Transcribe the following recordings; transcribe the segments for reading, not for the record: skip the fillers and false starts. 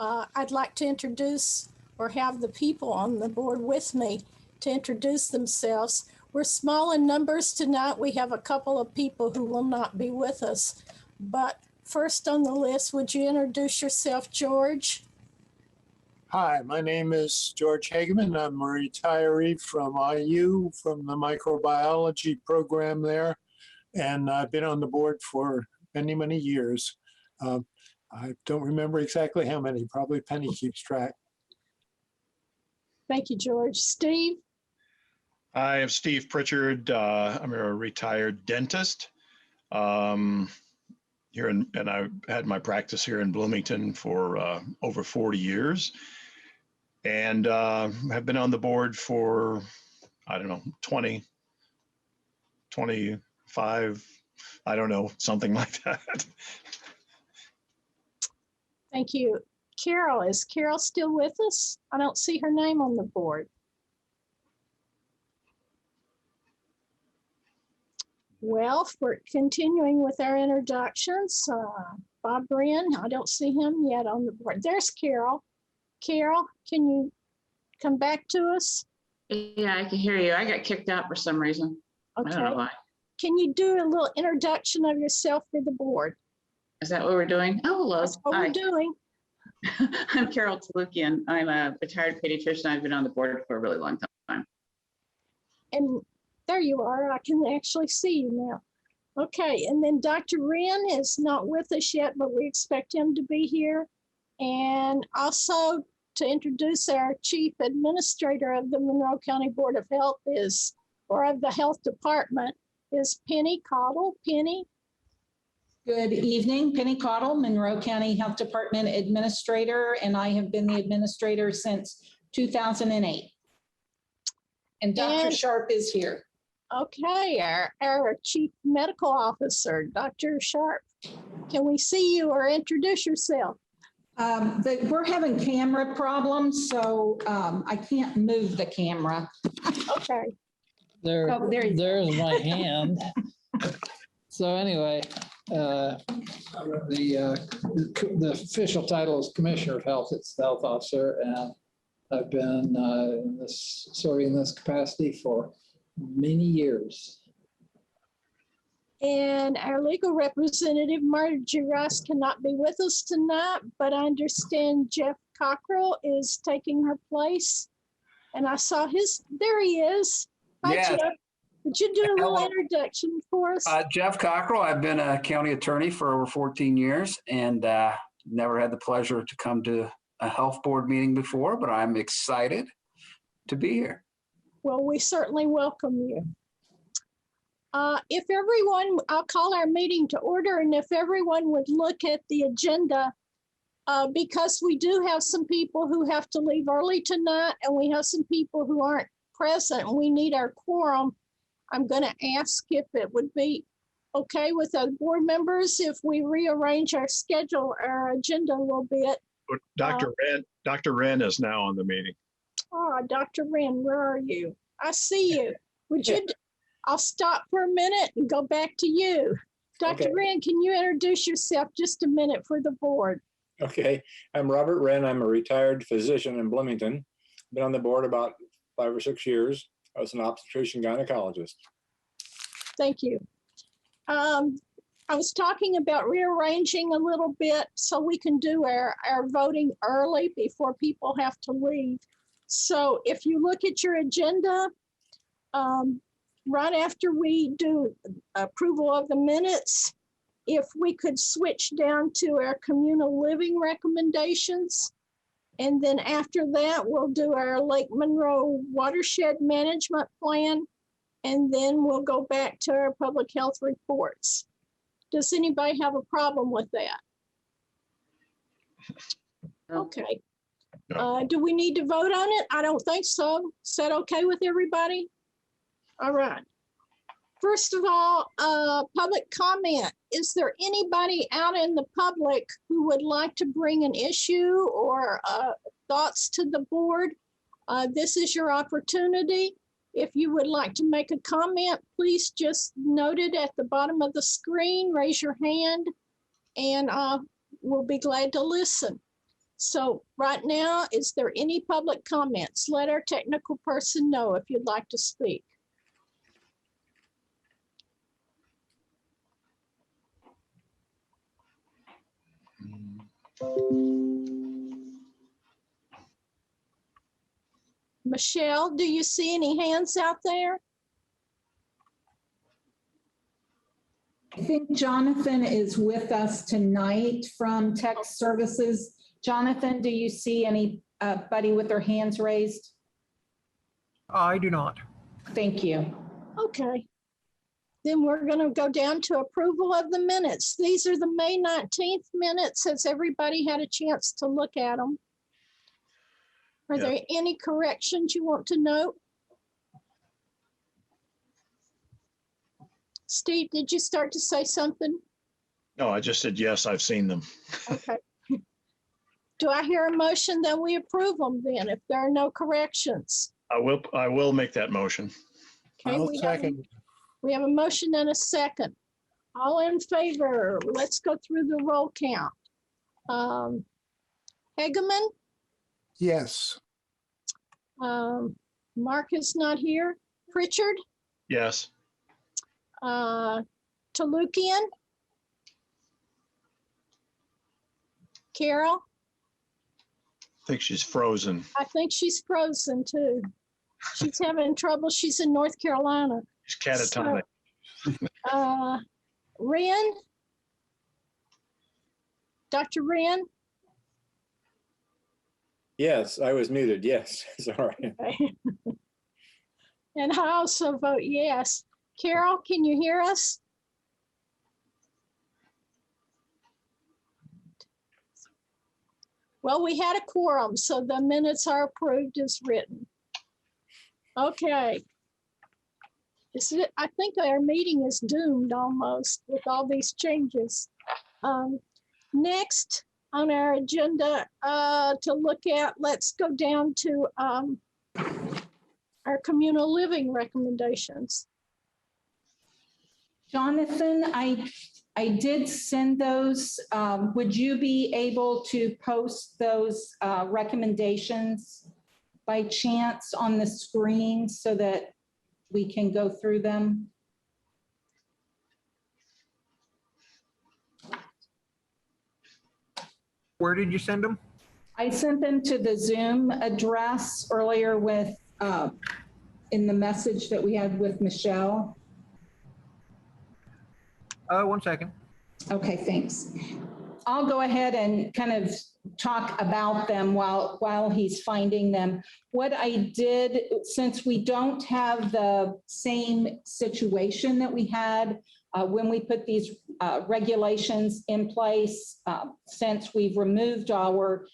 I'd like to introduce or have the people on the board with me to introduce themselves. We're small in numbers tonight. We have a couple of people who will not be with us. But first on the list, would you introduce yourself, George? Hi, my name is George Hageman. I'm a retiree from IU, from the microbiology program there. And I've been on the board for many, many years. I don't remember exactly how many, probably Penny keeps track. Thank you, George. Steve? I am Steve Pritchard. I'm a retired dentist. And I've had my practice here in Bloomington for over 40 years. And have been on the board for, I don't know, 20, 25, I don't know, something like that. Thank you. Carol, is Carol still with us? I don't see her name on the board. Well, we're continuing with our introductions. Bob Wren, I don't see him yet on the board. There's Carol. Carol, can you come back to us? Yeah, I can hear you. I got kicked out for some reason. Okay. I don't know why. Can you do a little introduction of yourself for the board? Is that what we're doing? Oh, hello. That's what Hi. we're doing. I'm Carol Talukian. I'm a retired pediatrician. I've been on the board for a really long time. And there you are. I can actually see you now. Okay, and then Dr. Wren is not with us yet, but we expect him to be here. And also to introduce our Chief Administrator of the Monroe County Board of Health or of the Health Department, is Penny Cottle. Penny? Good evening, Penny Cottle, Monroe County Health Department Administrator, and I have been the administrator since 2008. And Dr. Sharp is here. Okay, our Chief Medical Officer, Dr. Sharp. Can we see you or introduce yourself? We're having camera problems, so I can't move the camera. Okay. There's my hand. So anyway, the official title is Commissioner of Health. It's the health officer, and I've been serving in this capacity for many years. And our legal representative, Margie Rice, cannot be with us tonight, but I understand Jeff Cockrell is taking her place. And I saw there he is. Hi, Yeah. Jeff. Would you do a little introduction for us? Jeff Cockrell. I've been a county attorney for over 14 years and never had the pleasure to come to a health board meeting before, but I'm excited to be here. Well, we certainly welcome you. I'll call our meeting to order, and if everyone would look at the agenda, because we do have some people who have to leave early tonight, and we have some people who aren't present, and we need our quorum. I'm going to ask if it would be okay with the board members if we rearrange our schedule, our agenda a little bit. Dr. Wren is now on the meeting. Oh, Dr. Wren, where are you? I see you. I'll stop for a minute and go back to you. Dr. Wren, can you introduce yourself just a minute for the board? Okay, I'm Robert Wren. I'm a retired physician in Bloomington. Been on the board about 5 or 6 years. I was an obstetrician gynecologist. Thank you. I was talking about rearranging a little bit so we can do our voting early before people have to leave. So if you look at your agenda, right after we do approval of the minutes, if we could switch down to our communal living recommendations. And then after that, we'll do our Lake Monroe watershed management plan. And then we'll go back to our public health reports. Does anybody have a problem with that? Okay. Do we need to vote on it? I don't think so. Is that okay with everybody? All right. First of all, public comment. Is there anybody out in the public who would like to bring an issue or thoughts to the board? This is your opportunity. If you would like to make a comment, please just note it at the bottom of the screen, raise your hand, and we'll be glad to listen. So right now, is there any public comments? Let our technical person know if you'd like to speak. Michelle, do you see any hands out there? I think Jonathan is with us tonight from Tech Services. Jonathan, do you see anybody with their hands raised? I do not. Thank you. Okay. Then we're going to go down to approval of the minutes. These are the May 19th minutes. Has everybody had a chance to look at them? Are there any corrections you want to note? Steve, did you start to say something? No, I just said, yes, I've seen them. Okay. Do I hear a motion that we approve them then if there are no corrections? I will make that motion. Okay, I'll we second. have a motion and a second. All in favor, let's go through the roll count. Hegeman, Yes. Mark is not here. Pritchard, Yes. Talukian, Carol, I think she's frozen. I think she's frozen too. She's having trouble. She's in North Carolina. She's catatonic. Wren? Dr. Wren? Yes, I was muted. Yes, sorry. Okay. And I also vote yes. Carol, can you hear us? Well, we had a quorum, so the minutes are approved as written. Okay. I think our meeting is doomed almost with all these changes. Next on our agenda to look at, let's go down to our communal living recommendations. Jonathan, I did send those. Would you be able to post those recommendations by chance on the screen so that we can go through them? Where did you send them? I sent them to the Zoom address earlier with, in the message that we had with Michelle. 1 second. Okay, thanks. I'll go ahead and kind of talk about them while he's finding them. What I did, since we don't have the same situation that we had when we put these regulations in place, since we've removed our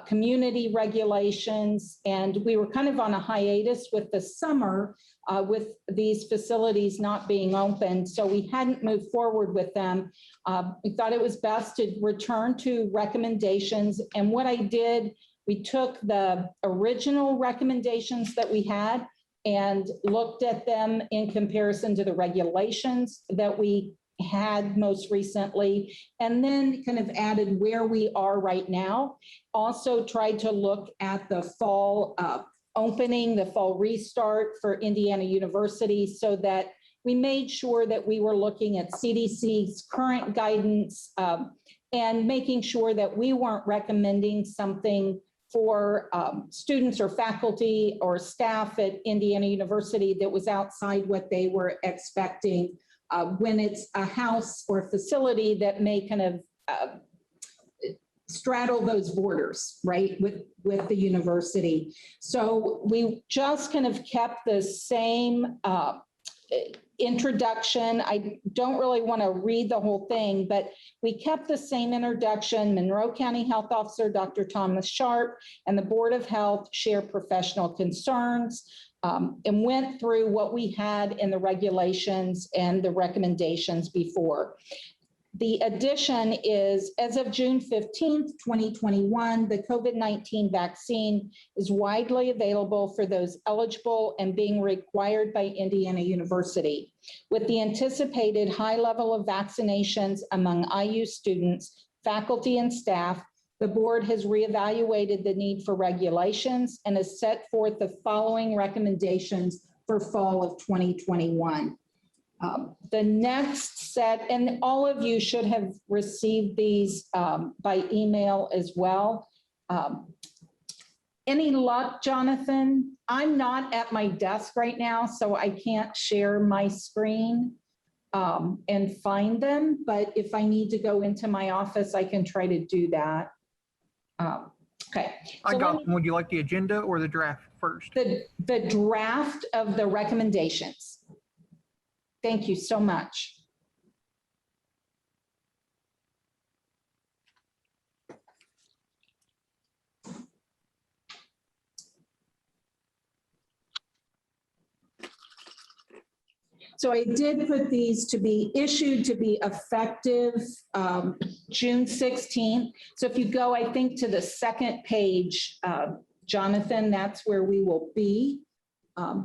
community regulations, and we were kind of on a hiatus with the summer with these facilities not being open, so we hadn't moved forward with them. We thought it was best to return to recommendations, and what I did, we took the original recommendations that we had and looked at them in comparison to the regulations that we had most recently, and then kind of added where we are right now. Also tried to look at the fall opening, the fall restart for Indiana University, so that we made sure that we were looking at CDC's current guidance and making sure that we weren't recommending something for students or faculty or staff at Indiana University that was outside what they were expecting when it's a house or facility that may kind of straddle those borders, right, with the university. So we just kind of kept the same introduction. I don't really want to read the whole thing, but we kept the same introduction. Monroe County Health Officer, Dr. Thomas Sharp, and the Board of Health share professional concerns, and went through what we had in the regulations and the recommendations before. The addition is, as of June 15th, 2021, the COVID-19 vaccine is widely available for those eligible and being required by Indiana University. With the anticipated high level of vaccinations among IU students, faculty, and staff, The board has reevaluated the need for regulations and has set forth the following recommendations for fall of 2021. The next set, and all of you should have received these by email as well. Any luck, Jonathan? I'm not at my desk right now, so I can't share my screen and find them, but if I need to go into my office, I can try to do that. Okay. I So got them. Would you like the agenda or the draft first? the draft of the recommendations. Thank you so much. So I did put these to be issued to be effective June 16th. So if you go, I think, to the second page, Jonathan, that's where we will be.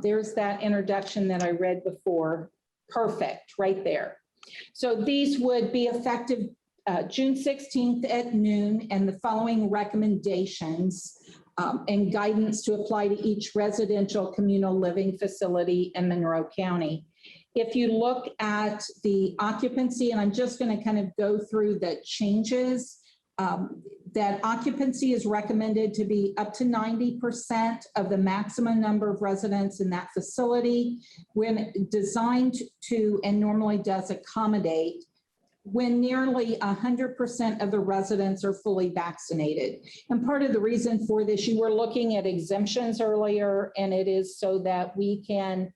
There's that introduction that I read before. Perfect, right there. So these would be effective June 16th at noon, and the following recommendations and guidance to apply to each residential communal living facility in Monroe County. If you look at the occupancy, and I'm just going to kind of go through the changes, that occupancy is recommended to be up to 90% of the maximum number of residents in that facility when designed to and normally does accommodate when nearly 100% of the residents are fully vaccinated. And part of the reason for this, you were looking at exemptions earlier, and it is so that we can,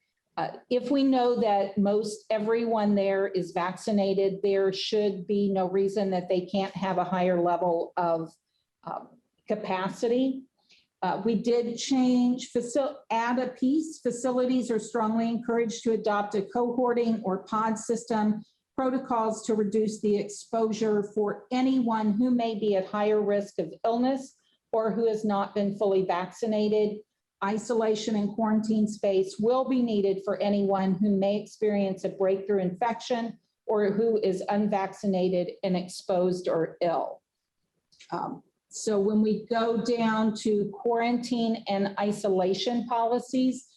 if we know that most everyone there is vaccinated, there should be no reason that they can't have a higher level of capacity. We did change, add a piece. Facilities are strongly encouraged to adopt a cohorting or pod system protocols to reduce the exposure for anyone who may be at higher risk of illness or who has not been fully vaccinated. Isolation and quarantine space will be needed for anyone who may experience a breakthrough infection or who is unvaccinated and exposed or ill. So when we go down to quarantine and isolation policies,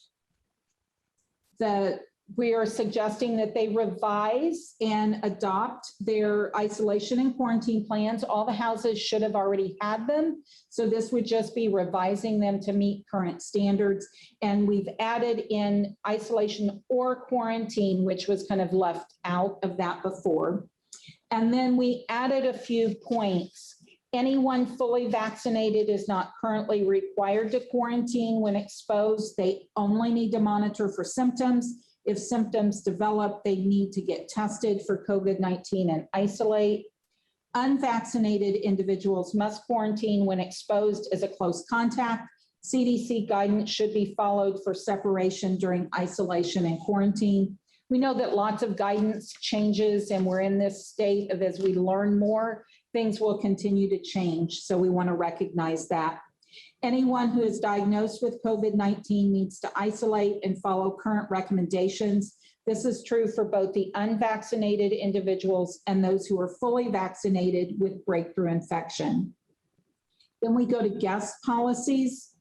we are suggesting that they revise and adopt their isolation and quarantine plans. All the houses should have already had them. So this would just be revising them to meet current standards. And we've added in isolation or quarantine, which was kind of left out of that before. And then we added a few points. Anyone fully vaccinated is not currently required to quarantine when exposed. They only need to monitor for symptoms. If symptoms develop, they need to get tested for COVID-19 and isolate. Unvaccinated individuals must quarantine when exposed as a close contact. CDC guidance should be followed for separation during isolation and quarantine. We know that lots of guidance changes, and we're in this state of, as we learn more, things will continue to change. So we want to recognize that. Anyone who is diagnosed with COVID-19 needs to isolate and follow current recommendations. This is true for both the unvaccinated individuals and those who are fully vaccinated with breakthrough infection. Then we go to guest policies.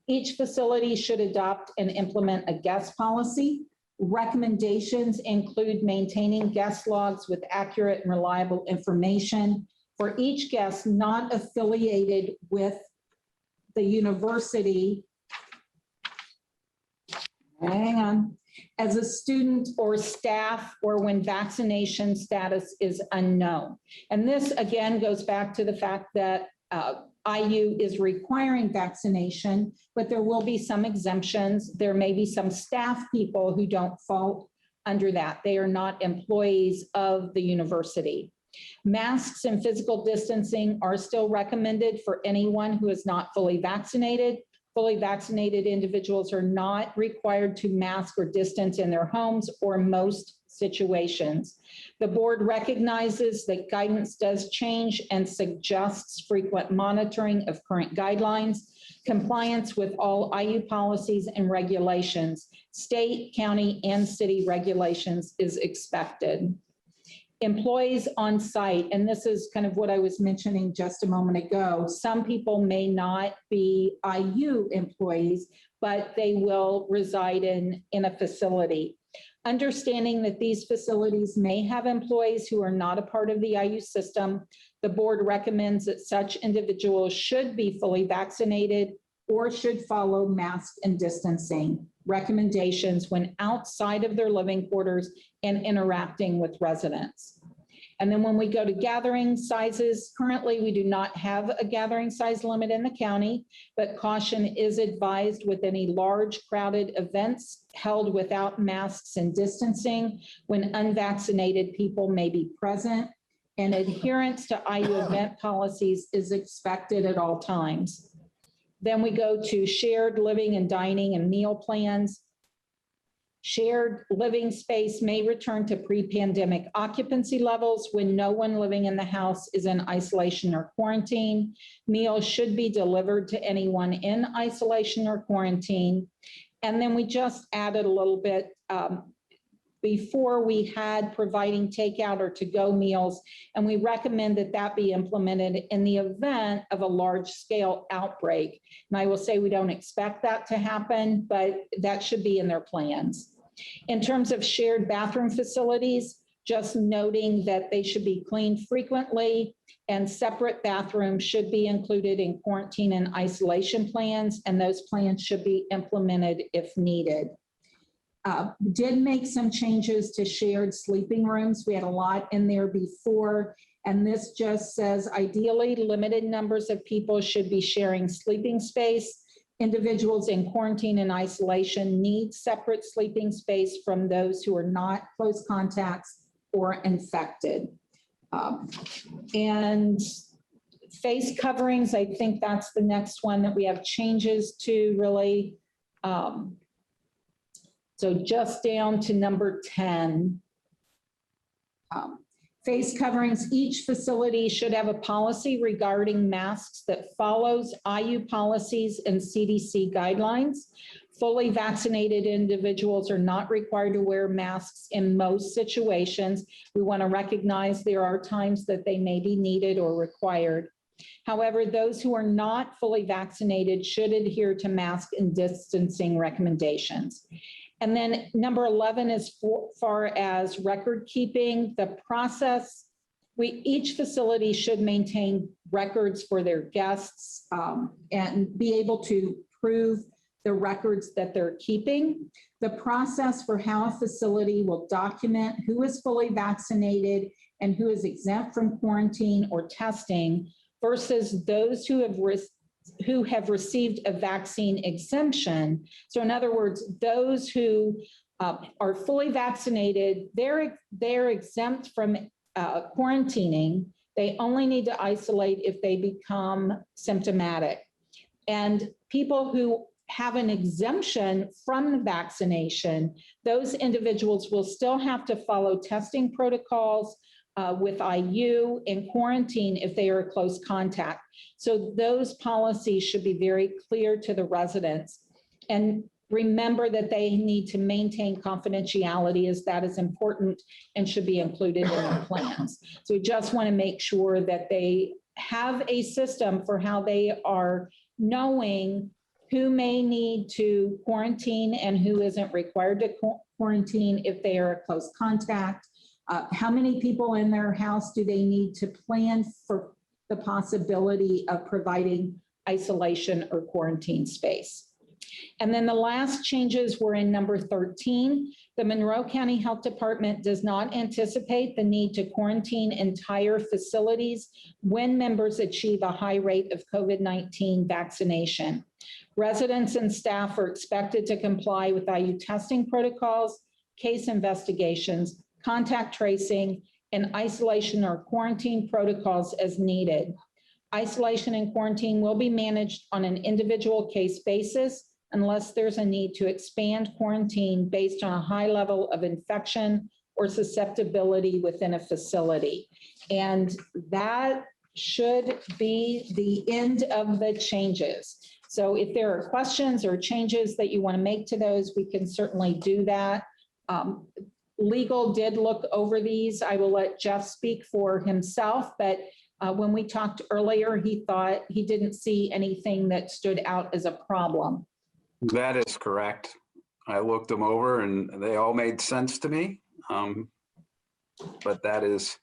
Each facility should adopt and implement a guest policy. Recommendations include maintaining guest logs with accurate and reliable information for each guest not affiliated with the university, hang on, as a student or staff or when vaccination status is unknown. And this again goes back to the fact that IU is requiring vaccination, but there will be some exemptions. There may be some staff people who don't fall under that. They are not employees of the university. Masks and physical distancing are still recommended for anyone who is not fully vaccinated. Fully vaccinated individuals are not required to mask or distance in their homes or most situations. The board recognizes that guidance does change and suggests frequent monitoring of current guidelines, compliance with all IU policies and regulations. State, county, and city regulations is expected. Employees on site, and this is kind of what I was mentioning just a moment ago. Some people may not be IU employees, but they will reside in a facility. Understanding that these facilities may have employees who are not a part of the IU system, the board recommends that such individuals should be fully vaccinated or should follow mask and distancing recommendations when outside of their living quarters and interacting with residents. And then when we go to gathering sizes, currently we do not have a gathering size limit in the county, but caution is advised with any large crowded events held without masks and distancing when unvaccinated people may be present, and adherence to IU event policies is expected at all times. Then we go to shared living and dining and meal plans. Shared living space may return to pre-pandemic occupancy levels when no one living in the house is in isolation or quarantine. Meals should be delivered to anyone in isolation or quarantine. And then we just added a little bit, before we had providing takeout or to-go meals, and we recommend that that be implemented in the event of a large-scale outbreak. And I will say we don't expect that to happen, but that should be in their plans. In terms of shared bathroom facilities, just noting that they should be cleaned frequently, and separate bathrooms should be included in quarantine and isolation plans, and those plans should be implemented if needed. Did make some changes to shared sleeping rooms. We had a lot in there before, and this just says ideally limited numbers of people should be sharing sleeping space. Individuals in quarantine and isolation need separate sleeping space from those who are not close contacts or infected. And face coverings, I think that's the next one that we have changes to really. So just down to number 10. Face coverings, each facility should have a policy regarding masks that follows IU policies and CDC guidelines. Fully vaccinated individuals are not required to wear masks in most situations. We want to recognize there are times that they may be needed or required. However, those who are not fully vaccinated should adhere to mask and distancing recommendations. And then number 11 is far as record keeping, the process, each facility should maintain records for their guests and be able to prove the records that they're keeping. The process for how a facility will document who is fully vaccinated and who is exempt from quarantine or testing versus those who have received a vaccine exemption. So in other words, those who are fully vaccinated, they're exempt from quarantining. They only need to isolate if they become symptomatic. And people who have an exemption from the vaccination, those individuals will still have to follow testing protocols with IU and quarantine if they are a close contact. So those policies should be very clear to the residents. And remember that they need to maintain confidentiality, as that is important and should be included in their plans. So we just want to make sure that they have a system for how they are knowing who may need to quarantine and who isn't required to quarantine if they are a close contact. How many people in their house do they need to plan for the possibility of providing isolation or quarantine space? And then the last changes were in number 13. The Monroe County Health Department does not anticipate the need to quarantine entire facilities when members achieve a high rate of COVID-19 vaccination. Residents and staff are expected to comply with IU testing protocols, case investigations, contact tracing, and isolation or quarantine protocols as needed. Isolation and quarantine will be managed on an individual case basis unless there's a need to expand quarantine based on a high level of infection or susceptibility within a facility. And that should be the end of the changes. So if there are questions or changes that you want to make to those, we can certainly do that. Legal did look over these. I will let Jeff speak for himself, but when we talked earlier, he thought he didn't see anything that stood out as a problem. That is correct. I looked them over and they all made sense to me. But that is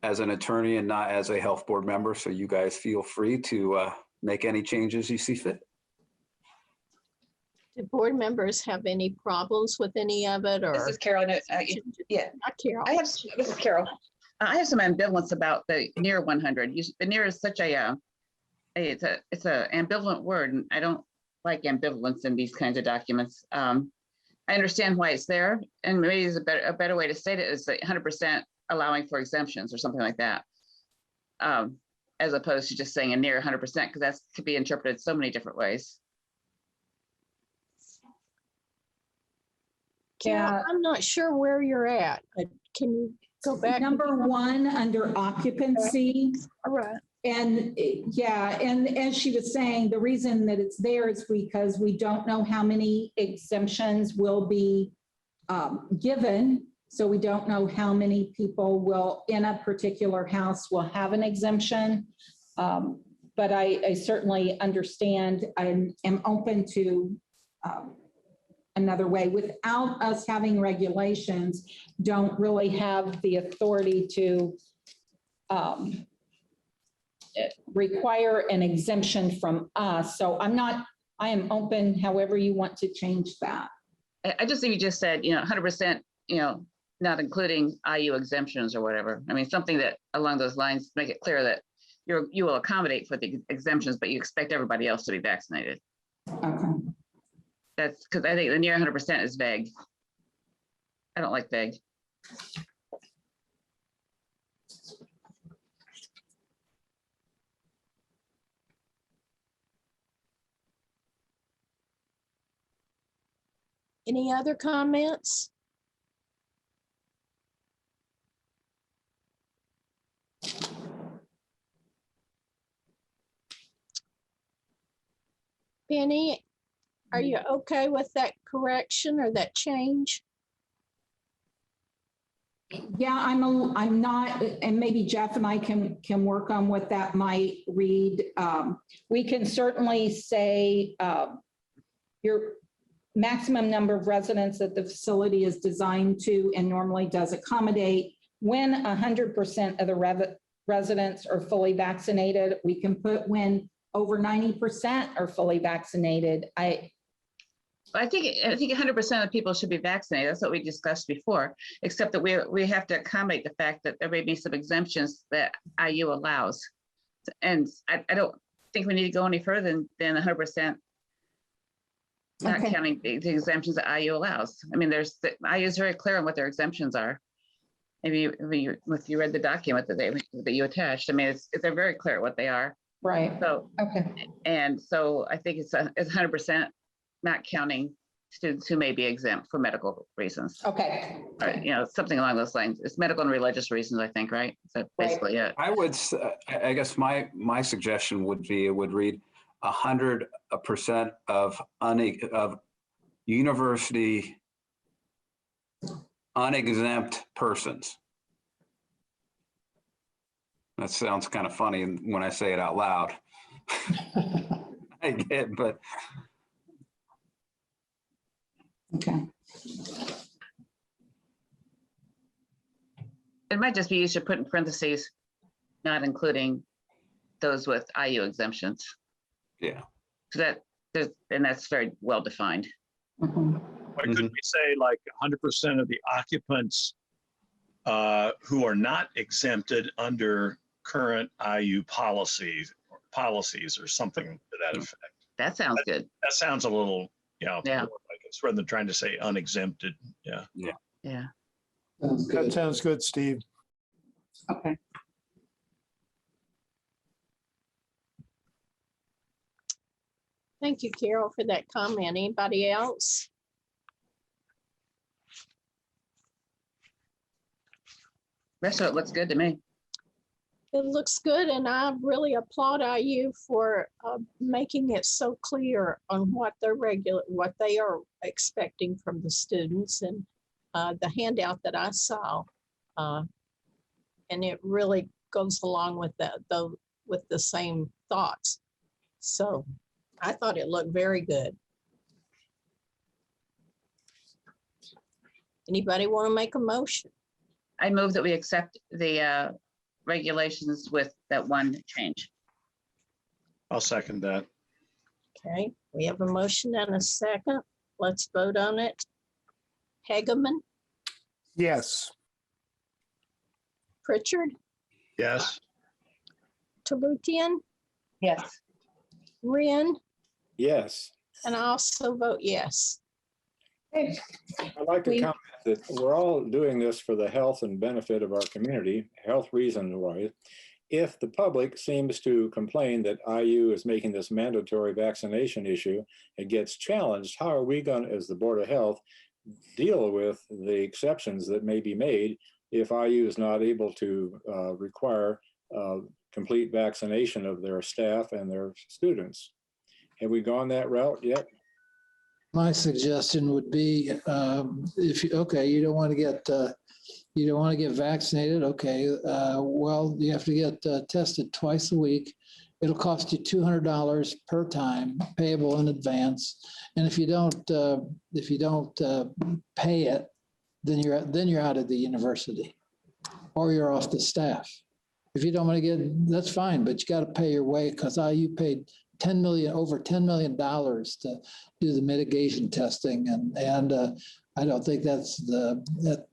as an attorney and not as a health board member. So you guys feel free to make any changes you see fit. Do board members have any problems with any of it, or? This is Carol. Yeah, Not Carol. this is Carol. I have some ambivalence about the near 100. The near is such it's a ambivalent word, and I don't like ambivalence in these kinds of documents. I understand why it's there, and maybe there's a better way to state it is that 100% allowing for exemptions or something like that, as opposed to just saying a near 100%, because that could be interpreted so many different ways. Carol, I'm not sure where you're at. Can you go back? Number one, under occupancy. All right. And yeah, and as she was saying, the reason that it's there is because we don't know how many exemptions will be given. So we don't know how many people will, in a particular house, will have an exemption. But I certainly understand and am open to another way. Without us having regulations, don't really have the authority to require an exemption from us. So I am open however you want to change that. I just think you just said, 100%, not including IU exemptions or whatever. I mean, something that along those lines, make it clear that you will accommodate for the exemptions, but you expect everybody else to be vaccinated. Okay. That's because I think the near 100% is vague. I don't like vague. Any other comments? Penny, are you okay with that correction or that change? Yeah, I'm not, and maybe Jeff and I can work on what that might read. We can certainly say your maximum number of residents that the facility is designed to and normally does accommodate. When 100% of the residents are fully vaccinated, we can put when over 90% are fully vaccinated. I think 100% of people should be vaccinated. That's what we discussed before, except that we have to accommodate the fact that there may be some exemptions that IU allows. And I don't think we need to go any further than 100%, not counting the exemptions that IU allows. I mean, IU is very clear on what their exemptions are. Maybe if you read the document that you attached, I mean, they're very clear what they are. Right. So, and so I think it's 100%, not counting students who may be exempt for medical reasons. Okay. Or, something along those lines. It's medical and religious reasons, I think, right? So basically, yeah. I guess my suggestion would be, it would read 100% of university unexempt persons. That sounds kind of funny when I say it out loud. I get, but. Okay. It might just be used to put in parentheses, not including those with IU exemptions. Yeah. So that's very well defined. Mm-hmm. Why couldn't we say like 100% of the occupants who are not exempted under current IU policies or something to that effect? That sounds good. That sounds a little, Yeah. more like it's rather than trying to say unexempted. Yeah. Yeah. Yeah. That sounds good, Steve. Okay. Thank you, Carol, for that comment. Anybody else? Rest of it looks good to me. It looks good, and I really applaud IU for making it so clear on what they are expecting from the students. And the handout that I saw. And it really goes along with that, though, with the same thoughts. So I thought it looked very good. Anybody want to make a motion? I move that we accept the regulations with that one change. I'll second that. Okay, we have a motion and a second. Let's vote on it. Hageman, Yes. Pritchard, Yes. Talutian, Yes. Wren, Yes. and I also vote yes. I'd like to We- comment that we're all doing this for the health and benefit of our community, health reason wise. If the public seems to complain that IU is making this mandatory vaccination issue, it gets challenged. How are we going to, as the Board of Health, deal with the exceptions that may be made if IU is not able to require complete vaccination of their staff and their students? Have we gone that route yet? My suggestion would be, if you, okay, you don't want to get vaccinated. Okay, well, you have to get tested twice a week. It'll cost you $200 per time, payable in advance. And if you don't pay it, then you're out of the university, or you're off the staff. If you don't want to get, that's fine, but you got to pay your way, because IU paid over $10 million to do the mitigation testing, and I don't think that's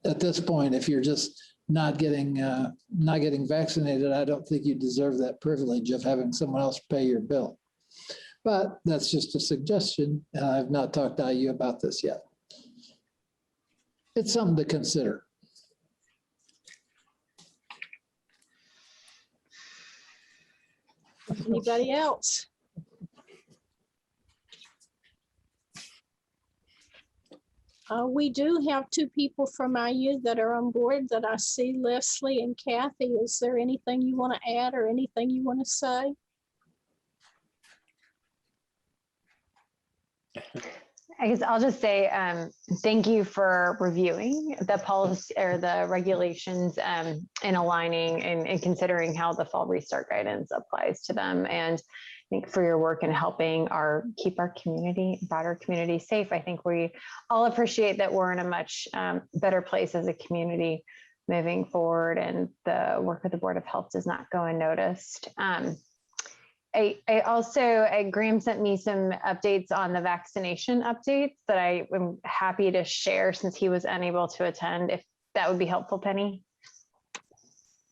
at this point, if you're just not getting vaccinated, I don't think you deserve that privilege of having someone else pay your bill. But that's just a suggestion. I've not talked to IU about this yet. It's something to consider. Anybody else? We do have two people from IU that are on board that I see, Leslie and Kathy. Is there anything you want to add or anything you want to say? I guess I'll just say thank you for reviewing the policy or the regulations and aligning and considering how the fall restart guidance applies to them. And I think for your work in helping keep our community, broader community safe. I think we all appreciate that we're in a much better place as a community moving forward, and the work of the Board of Health does not go unnoticed. Graham sent me some updates on the vaccination updates that I am happy to share since he was unable to attend, if that would be helpful, Penny.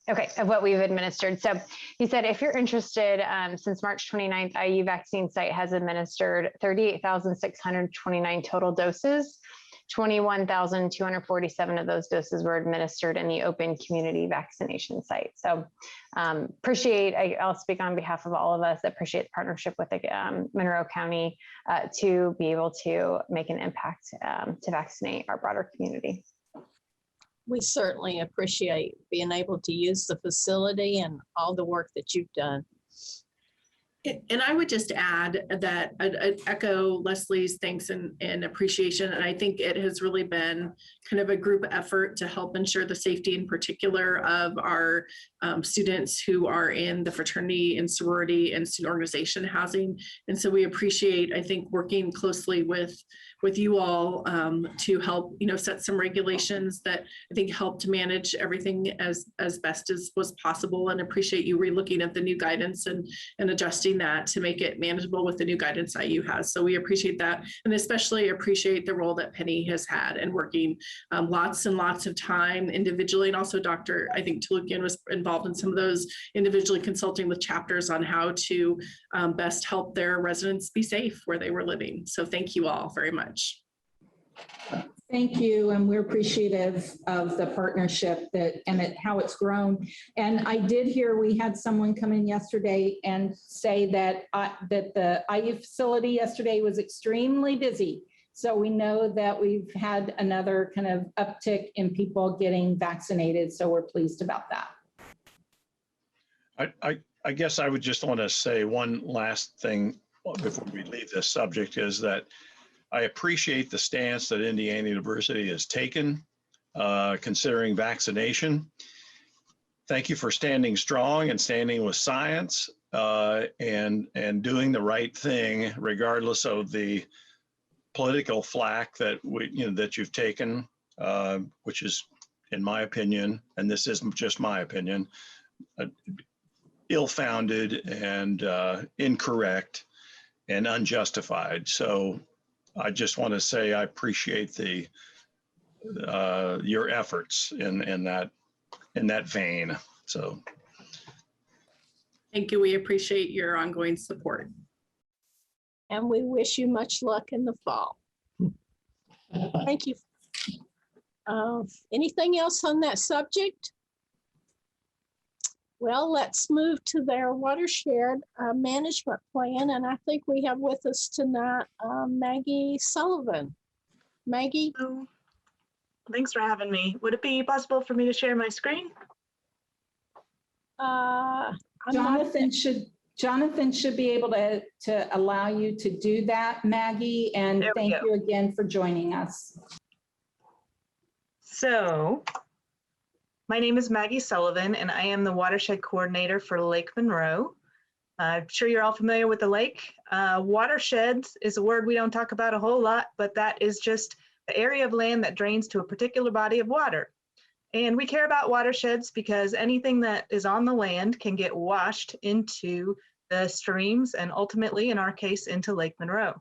Okay, of what we've administered. So he said, if you're interested, since March 29th, IU vaccine site has administered 38,629 total doses. 21,247 of those doses were administered in the open community vaccination site. So I'll speak on behalf of all of us, appreciate the partnership with Monroe County to be able to make an impact to vaccinate our broader community. We certainly appreciate being able to use the facility and all the work that you've done. And I would just add that I'd echo Leslie's thanks and appreciation. And I think it has really been kind of a group effort to help ensure the safety in particular of our students who are in the fraternity and sorority and student organization housing. And so we appreciate, I think, working closely with you all to help, set some regulations that I think help to manage everything as best as was possible, and appreciate you relooking at the new guidance and adjusting that to make it manageable with the new guidance IU has. So we appreciate that, and especially appreciate the role that Penny has had in working lots and lots of time individually, and also Dr. I think Tulukian was involved in some of those, individually consulting with chapters on how to best help their residents be safe where they were living. So thank you all very much. Thank you, and we're appreciative of the partnership and how it's grown. And I did hear we had someone come in yesterday and say that the IU facility yesterday was extremely busy. So we know that we've had another kind of uptick in people getting vaccinated. So we're pleased about that. I guess I would just want to say one last thing before we leave this subject, is that I appreciate the stance that Indiana University has taken considering vaccination. Thank you for standing strong and standing with science and doing the right thing, regardless of the political flack that that you've taken, which is, in my opinion, and this isn't just my opinion, ill-founded and incorrect and unjustified. So I just want to say I appreciate your efforts in that vein. So Thank you. We appreciate your ongoing support. And we wish you much luck in the fall. Thank you. Anything else on that subject? Well, let's move to their watershed management plan. And I think we have with us tonight Maggie Sullivan. Maggie? Hello. Thanks for having me. Would it be possible for me to share my screen? Jonathan should be able to allow you to do that, Maggie, and thank you again for joining us. So, my name is Maggie Sullivan, and I am the watershed coordinator for Lake Monroe. I'm sure you're all familiar with the lake. Watersheds is a word we don't talk about a whole lot, but that is just the area of land that drains to a particular body of water. And we care about watersheds because anything that is on the land can get washed into the streams and ultimately, in our case, into Lake Monroe.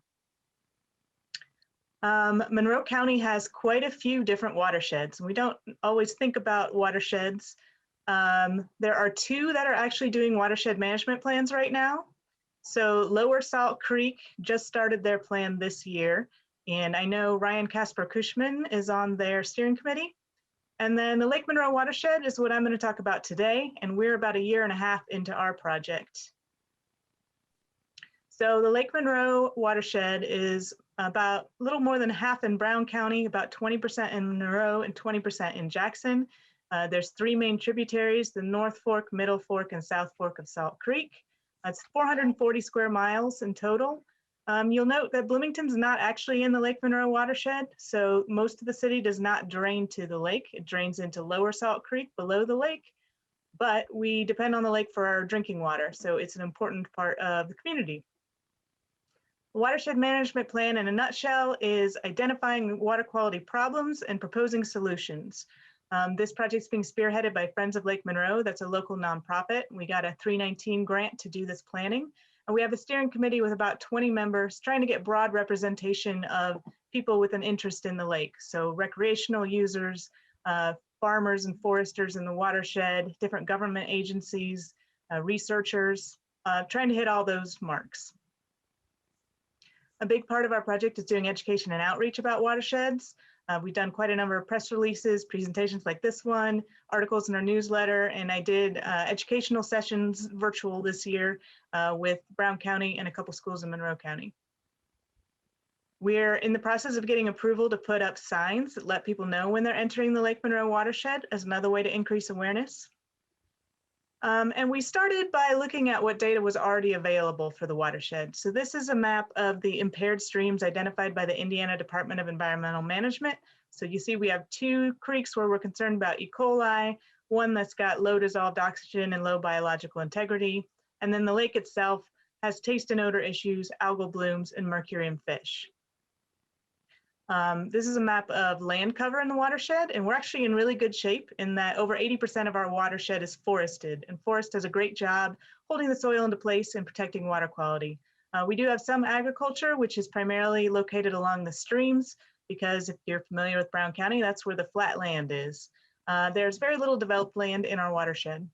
Monroe County has quite a few different watersheds. We don't always think about watersheds. There are two that are actually doing watershed management plans right now. So Lower Salt Creek just started their plan this year. And I know Ryan Kasper-Cushman is on their steering committee. And then the Lake Monroe watershed is what I'm going to talk about today. And we're about 1.5 years into our project. So the Lake Monroe watershed is about a little more than half in Brown County, about 20% in Monroe and 20% in Jackson. There's 3 main tributaries, the North Fork, Middle Fork, and South Fork of Salt Creek. That's 440 square miles in total. You'll note that Bloomington's not actually in the Lake Monroe watershed, so most of the city does not drain to the lake. It drains into Lower Salt Creek below the lake, but we depend on the lake for our drinking water, so it's an important part of the community. The watershed management plan in a nutshell is identifying water quality problems and proposing solutions. This project is being spearheaded by Friends of Lake Monroe. That's a local nonprofit. We got a 319 grant to do this planning. And we have a steering committee with about 20 members trying to get broad representation of people with an interest in the lake. So recreational users, farmers and foresters in the watershed, different government agencies, researchers, trying to hit all those marks. A big part of our project is doing education and outreach about watersheds. We've done quite a number of press releases, presentations like this one, articles in our newsletter, and I did educational sessions virtual this year with Brown County and a couple schools in Monroe County. We're in the process of getting approval to put up signs that let people know when they're entering the Lake Monroe watershed as another way to increase awareness. And we started by looking at what data was already available for the watershed. So this is a map of the impaired streams identified by the Indiana Department of Environmental Management. So you see we have 2 creeks where we're concerned about E. coli, one that's got low dissolved oxygen and low biological integrity. And then the lake itself has taste and odor issues, algal blooms, and mercurium fish. This is a map of land cover in the watershed, and we're actually in really good shape in that over 80% of our watershed is forested, and forest does a great job holding the soil into place and protecting water quality. We do have some agriculture, which is primarily located along the streams, because if you're familiar with Brown County, that's where the flat land is. There's very little developed land in our watershed.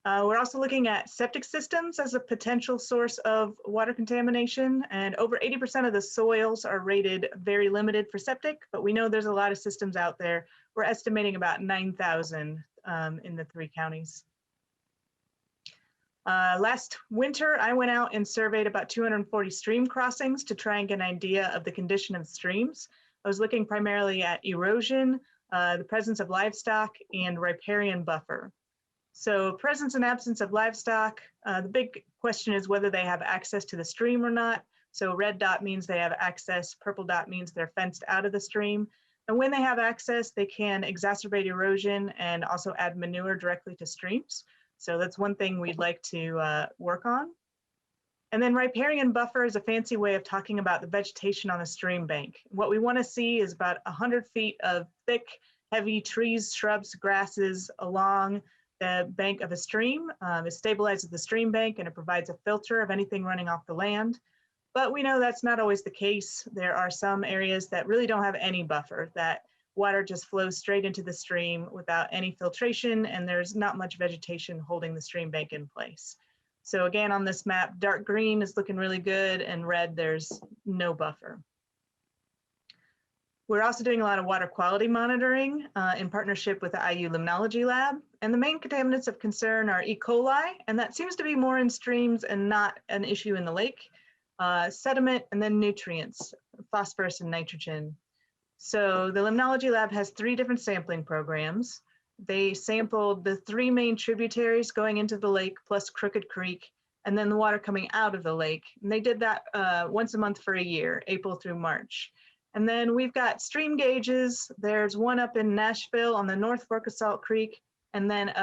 We're also looking at septic systems as a potential source of water contamination, and over 80% of the soils are rated very limited for septic, but we know there's a lot of systems out there. We're estimating about 9,000 in the 3 counties. Last winter, I went out and surveyed about 240 stream crossings to try and get an idea of the condition of the streams. I was looking primarily at erosion, the presence of livestock, and riparian buffer. So presence and absence of livestock, the big question is whether they have access to the stream or not. So red dot means they have access, purple dot means they're fenced out of the stream. And when they have access, they can exacerbate erosion and also add manure directly to streams. So that's one thing we'd like to work on. And then riparian buffer is a fancy way of talking about the vegetation on a stream bank. What we want to see is about 100 feet of thick, heavy trees, shrubs, grasses along the bank of a stream. It stabilizes the stream bank and it provides a filter of anything running off the land. But we know that's not always the case. There are some areas that really don't have any buffer, that water just flows straight into the stream without any filtration, and there's not much vegetation holding the stream bank in place. So again, on this map, dark green is looking really good, and red, there's no buffer. We're also doing a lot of water quality monitoring in partnership with the IU Limnology Lab. And the main contaminants of concern are E. coli, and that seems to be more in streams and not an issue in the lake. Sediment, and then nutrients, phosphorus and nitrogen. So the Limnology Lab has 3 different sampling programs. They sampled the 3 main tributaries going into the lake plus Crooked Creek, and then the water coming out of the lake. And they did that once a month for a year, April through March. And then we've got stream gauges. There's one up in Nashville on the North Fork of Salt Creek, and then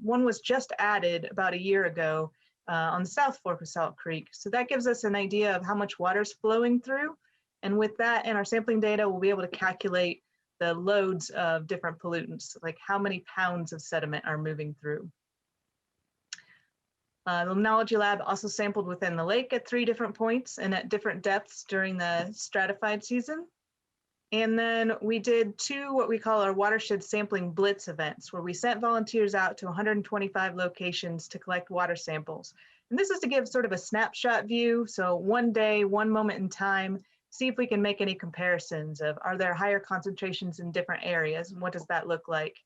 one was just added about a year ago on the South Fork of Salt Creek. So that gives us an idea of how much water is flowing through. And with that and our sampling data, we'll be able to calculate the loads of different pollutants, like how many pounds of sediment are moving through. The Limnology Lab also sampled within the lake at 3 different points and at different depths during the stratified season. And then we did 2 what we call our watershed sampling blitz events, where we sent volunteers out to 125 locations to collect water samples. And this is to give sort of a snapshot view. So one day, one moment in time, see if we can make any comparisons of, are there higher concentrations in different areas? And what does that look like?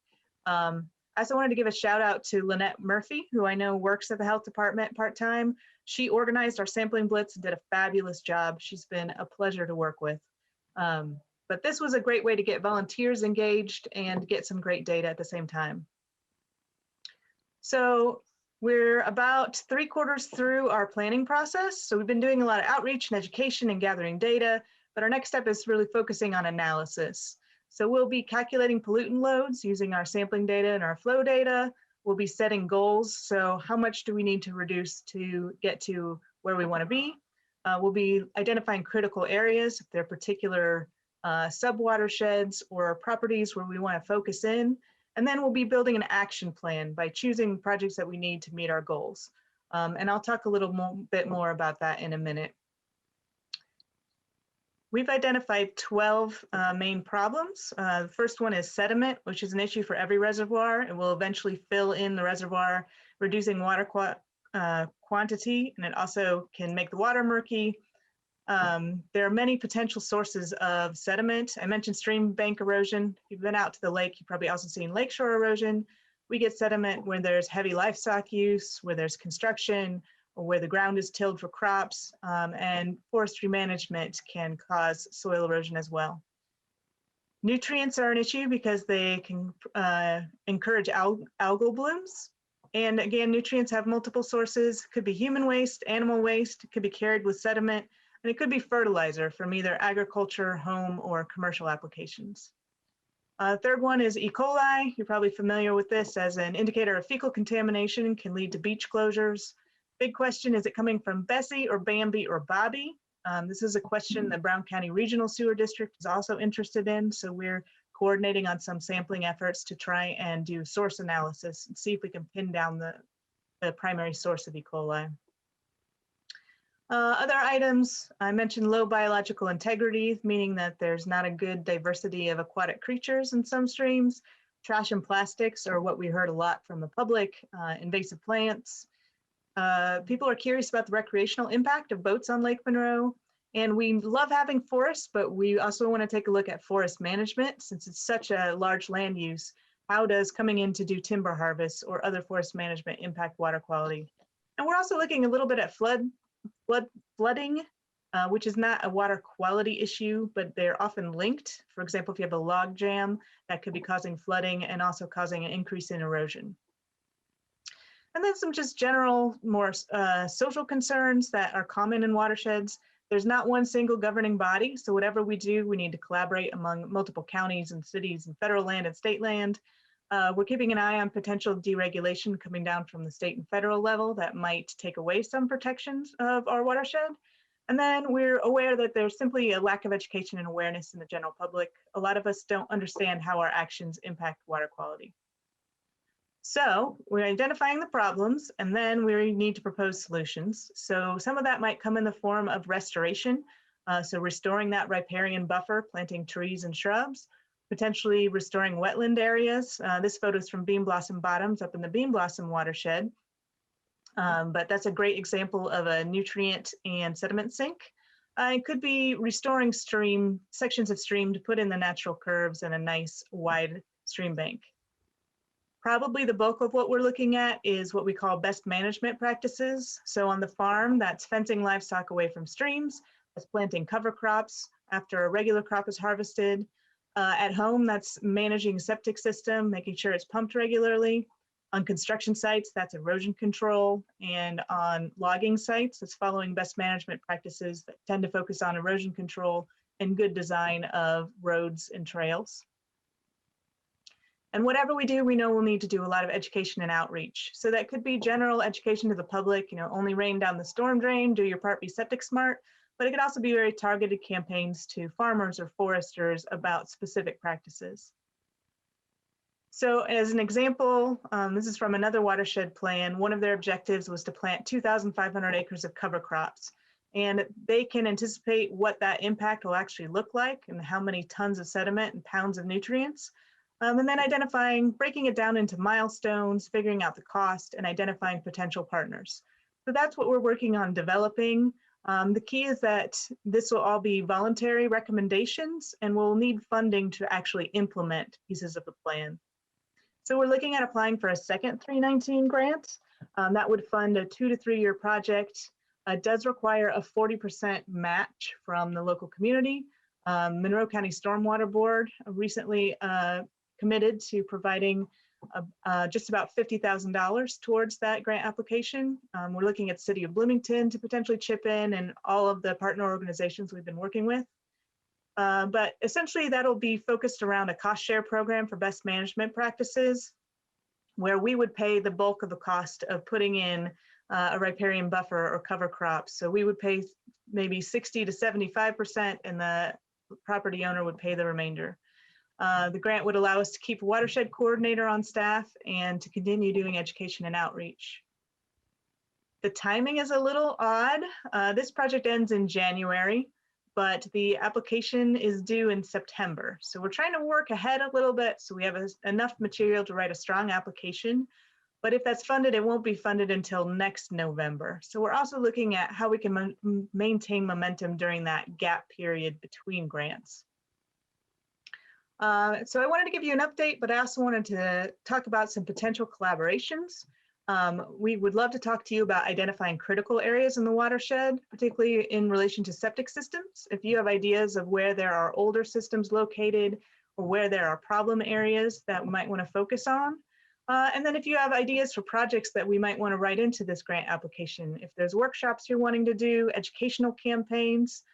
I also wanted to give a shout out to Lynette Murphy, who I know works at the health department part-time. She organized our sampling blitz and did a fabulous job. She's been a pleasure to work with. But this was a great way to get volunteers engaged and get some great data at the same time. So we're about 3/4 through our planning process. So we've been doing a lot of outreach and education and gathering data, but our next step is really focusing on analysis. So we'll be calculating pollutant loads using our sampling data and our flow data. We'll be setting goals. So how much do we need to reduce to get to where we want to be? We'll be identifying critical areas, if there are particular sub-watersheds or properties where we want to focus in. And then we'll be building an action plan by choosing projects that we need to meet our goals. And I'll talk a little bit more about that in a minute. We've identified 12 main problems. The first one is sediment, which is an issue for every reservoir. It will eventually fill in the reservoir, reducing water quantity, and it also can make the water murky. There are many potential sources of sediment. I mentioned stream bank erosion. If you've been out to the lake, you've probably also seen lakeshore erosion. We get sediment when there's heavy livestock use, where there's construction, or where the ground is tilled for crops, and forestry management can cause soil erosion as well. Nutrients are an issue because they can encourage algal blooms. And again, nutrients have multiple sources. Could be human waste, animal waste, it could be carried with sediment, and it could be fertilizer from either agriculture, home, or commercial applications. Third one is E. coli. You're probably familiar with this as an indicator of fecal contamination, can lead to beach closures. Big question, is it coming from Bessie or Bambi or Bobby? This is a question the Brown County Regional Sewer District is also interested in, so we're coordinating on some sampling efforts to try and do source analysis and see if we can pin down the primary source of E. coli. Other items, I mentioned low biological integrity, meaning that there's not a good diversity of aquatic creatures in some streams. Trash and plastics are what we heard a lot from the public, invasive plants. People are curious about the recreational impact of boats on Lake Monroe. And we love having forests, but we also want to take a look at forest management since it's such a large land use. How does coming in to do timber harvest or other forest management impact water quality? And we're also looking a little bit at flooding, which is not a water quality issue, but they're often linked. For example, if you have a log jam, that could be causing flooding and also causing an increase in erosion. And then some just general, more social concerns that are common in watersheds. There's not one single governing body, so whatever we do, we need to collaborate among multiple counties and cities and federal land and state land. We're keeping an eye on potential deregulation coming down from the state and federal level that might take away some protections of our watershed. And then we're aware that there's simply a lack of education and awareness in the general public. A lot of us don't understand how our actions impact water quality. So we're identifying the problems, and then we need to propose solutions. So some of that might come in the form of restoration. So restoring that riparian buffer, planting trees and shrubs, potentially restoring wetland areas. This photo is from Bean Blossom Bottoms up in the Bean Blossom watershed. But that's a great example of a nutrient and sediment sink. It could be restoring sections of stream to put in the natural curves and a nice wide stream bank. Probably the bulk of what we're looking at is what we call best management practices. So on the farm, that's fencing livestock away from streams, that's planting cover crops after a regular crop is harvested. At home, that's managing a septic system, making sure it's pumped regularly. On construction sites, that's erosion control. And on logging sites, that's following best management practices that tend to focus on erosion control and good design of roads and trails. And whatever we do, we know we'll need to do a lot of education and outreach. So that could be general education to the public, only rain down the storm drain, do your part, be septic smart, but it could also be very targeted campaigns to farmers or foresters about specific practices. So as an example, this is from another watershed plan. One of their objectives was to plant 2,500 acres of cover crops. And they can anticipate what that impact will actually look like and how many tons of sediment and pounds of nutrients. And then breaking it down into milestones, figuring out the cost, and identifying potential partners. So that's what we're working on developing. The key is that this will all be voluntary recommendations, and we'll need funding to actually implement pieces of the plan. So we're looking at applying for a second 319 grant. That would fund a 2 to 3 year project. It does require a 40% match from the local community. Monroe County Stormwater Board recently committed to providing just about $50,000 towards that grant application. We're looking at the City of Bloomington to potentially chip in and all of the partner organizations we've been working with. But essentially that'll be focused around a cost share program for best management practices, where we would pay the bulk of the cost of putting in a riparian buffer or cover crops. So we would pay maybe 60 to 75%, and the property owner would pay the remainder. The grant would allow us to keep a watershed coordinator on staff and to continue doing education and outreach. The timing is a little odd. This project ends in January, but the application is due in September. So we're trying to work ahead a little bit so we have enough material to write a strong application. But if that's funded, it won't be funded until next November. So we're also looking at how we can maintain momentum during that gap period between grants. So I wanted to give you an update, but I also wanted to talk about some potential collaborations. We would love to talk to you about identifying critical areas in the watershed, particularly in relation to septic systems. If you have ideas of where there are older systems located or where there are problem areas that we might want to focus on. And then if you have ideas for projects that we might want to write into this grant application, if there's workshops you're wanting to do, educational campaigns,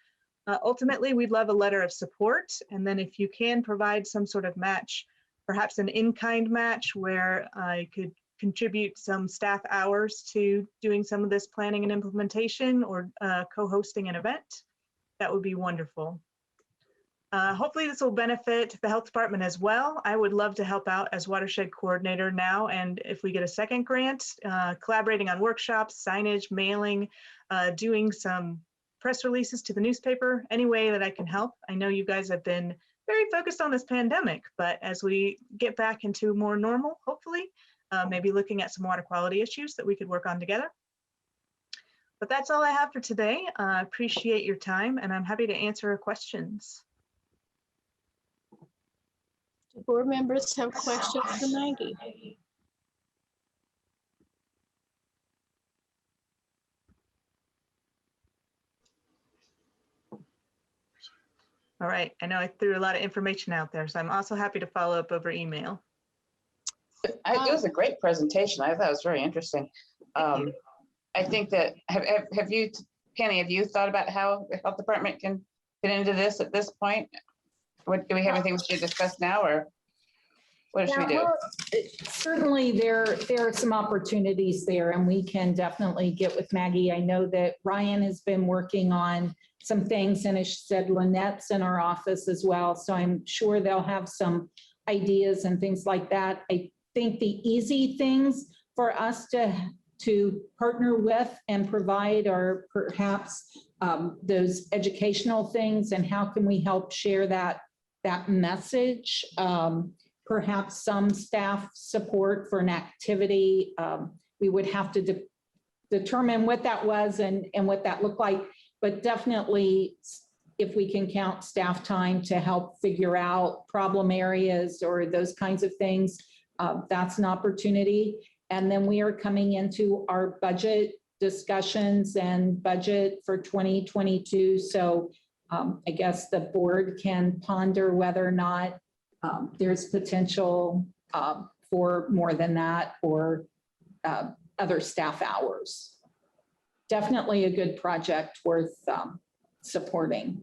ultimately, we'd love a letter of support. And then if you can provide some sort of match, perhaps an in-kind match where I could contribute some staff hours to doing some of this planning and implementation or co-hosting an event, that would be wonderful. Hopefully this will benefit the health department as well. I would love to help out as watershed coordinator now. And if we get a second grant, collaborating on workshops, signage, mailing, doing some press releases to the newspaper, any way that I can help. I know you guys have been very focused on this pandemic, but as we get back into more normal, hopefully, maybe looking at some water quality issues that we could work on together. But that's all I have for today. I appreciate your time, and I'm happy to answer questions. Do board members have questions for Maggie? All right, I know I threw a lot of information out there, so I'm also happy to follow up over email. It was a great presentation. I thought it was very interesting. I think that, have you Penny, have you thought about how the health department can fit into this at this point? What, do we have anything we should discuss now, or what should we Yeah, do? well, certainly there are some opportunities there, and we can definitely get with Maggie. I know that Ryan has been working on some things, and as she said, Lynette's in our office as well. So I'm sure they'll have some ideas and things like that. I think the easy things for us to partner with and provide are perhaps those educational things, and how can we help share that message? Perhaps some staff support for an activity. We would have to determine what that was and what that looked like, but definitely if we can count staff time to help figure out problem areas or those kinds of things, that's an opportunity. And then we are coming into our budget discussions and budget for 2022. So I guess the board can ponder whether or not there's potential for more than that, or other staff hours. Definitely a good project worth supporting.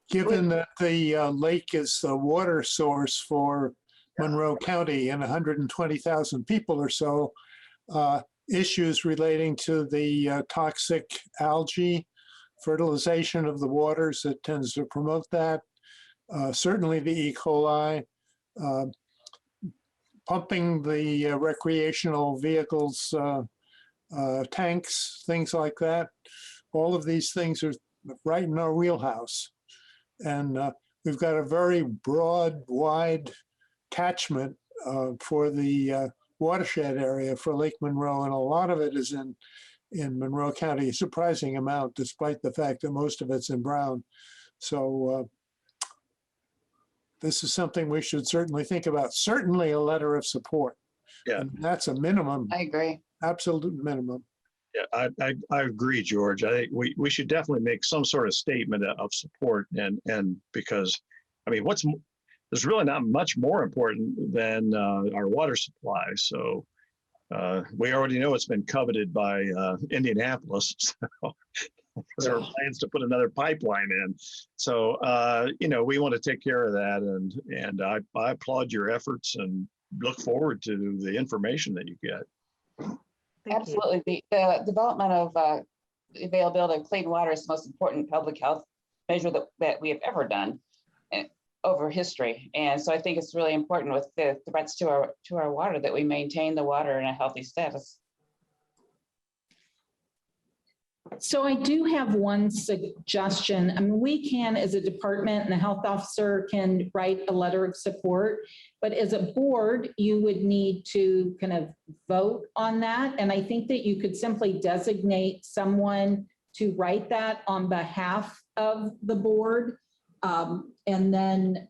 Given that the lake is the water source for Monroe County and 120,000 people or so, issues relating to the toxic algae, fertilization of the waters that tends to promote that, certainly the E. coli, pumping the recreational vehicles, tanks, things like that. All of these things are right in our wheelhouse. And we've got a very broad, wide catchment for the watershed area for Lake Monroe, and a lot of it is in Monroe County, a surprising amount, despite the fact that most of it's in Brown. So this is something we should certainly think about. Certainly a letter of support. Yeah. And that's a minimum, I agree. absolute minimum. Yeah, I agree, George. I think we should definitely make some sort of statement of support, and because, I mean, there's really not much more important than our water supply. So we already know it's been coveted by Indianapolis. So there are plans to put another pipeline in. So, we want to take care of that. And I applaud your efforts and look forward to the information that you get. Thank you. Absolutely. The development of availability of clean water is the most important public health measure that we have ever done over history. And so I think it's really important with the threats to our water that we maintain the water in a healthy status. So I do have one suggestion. I mean, we can, as a department, and the health officer can write a letter of support, but as a board, you would need to kind of vote on that. And I think that you could simply designate someone to write that on behalf of the board, and then,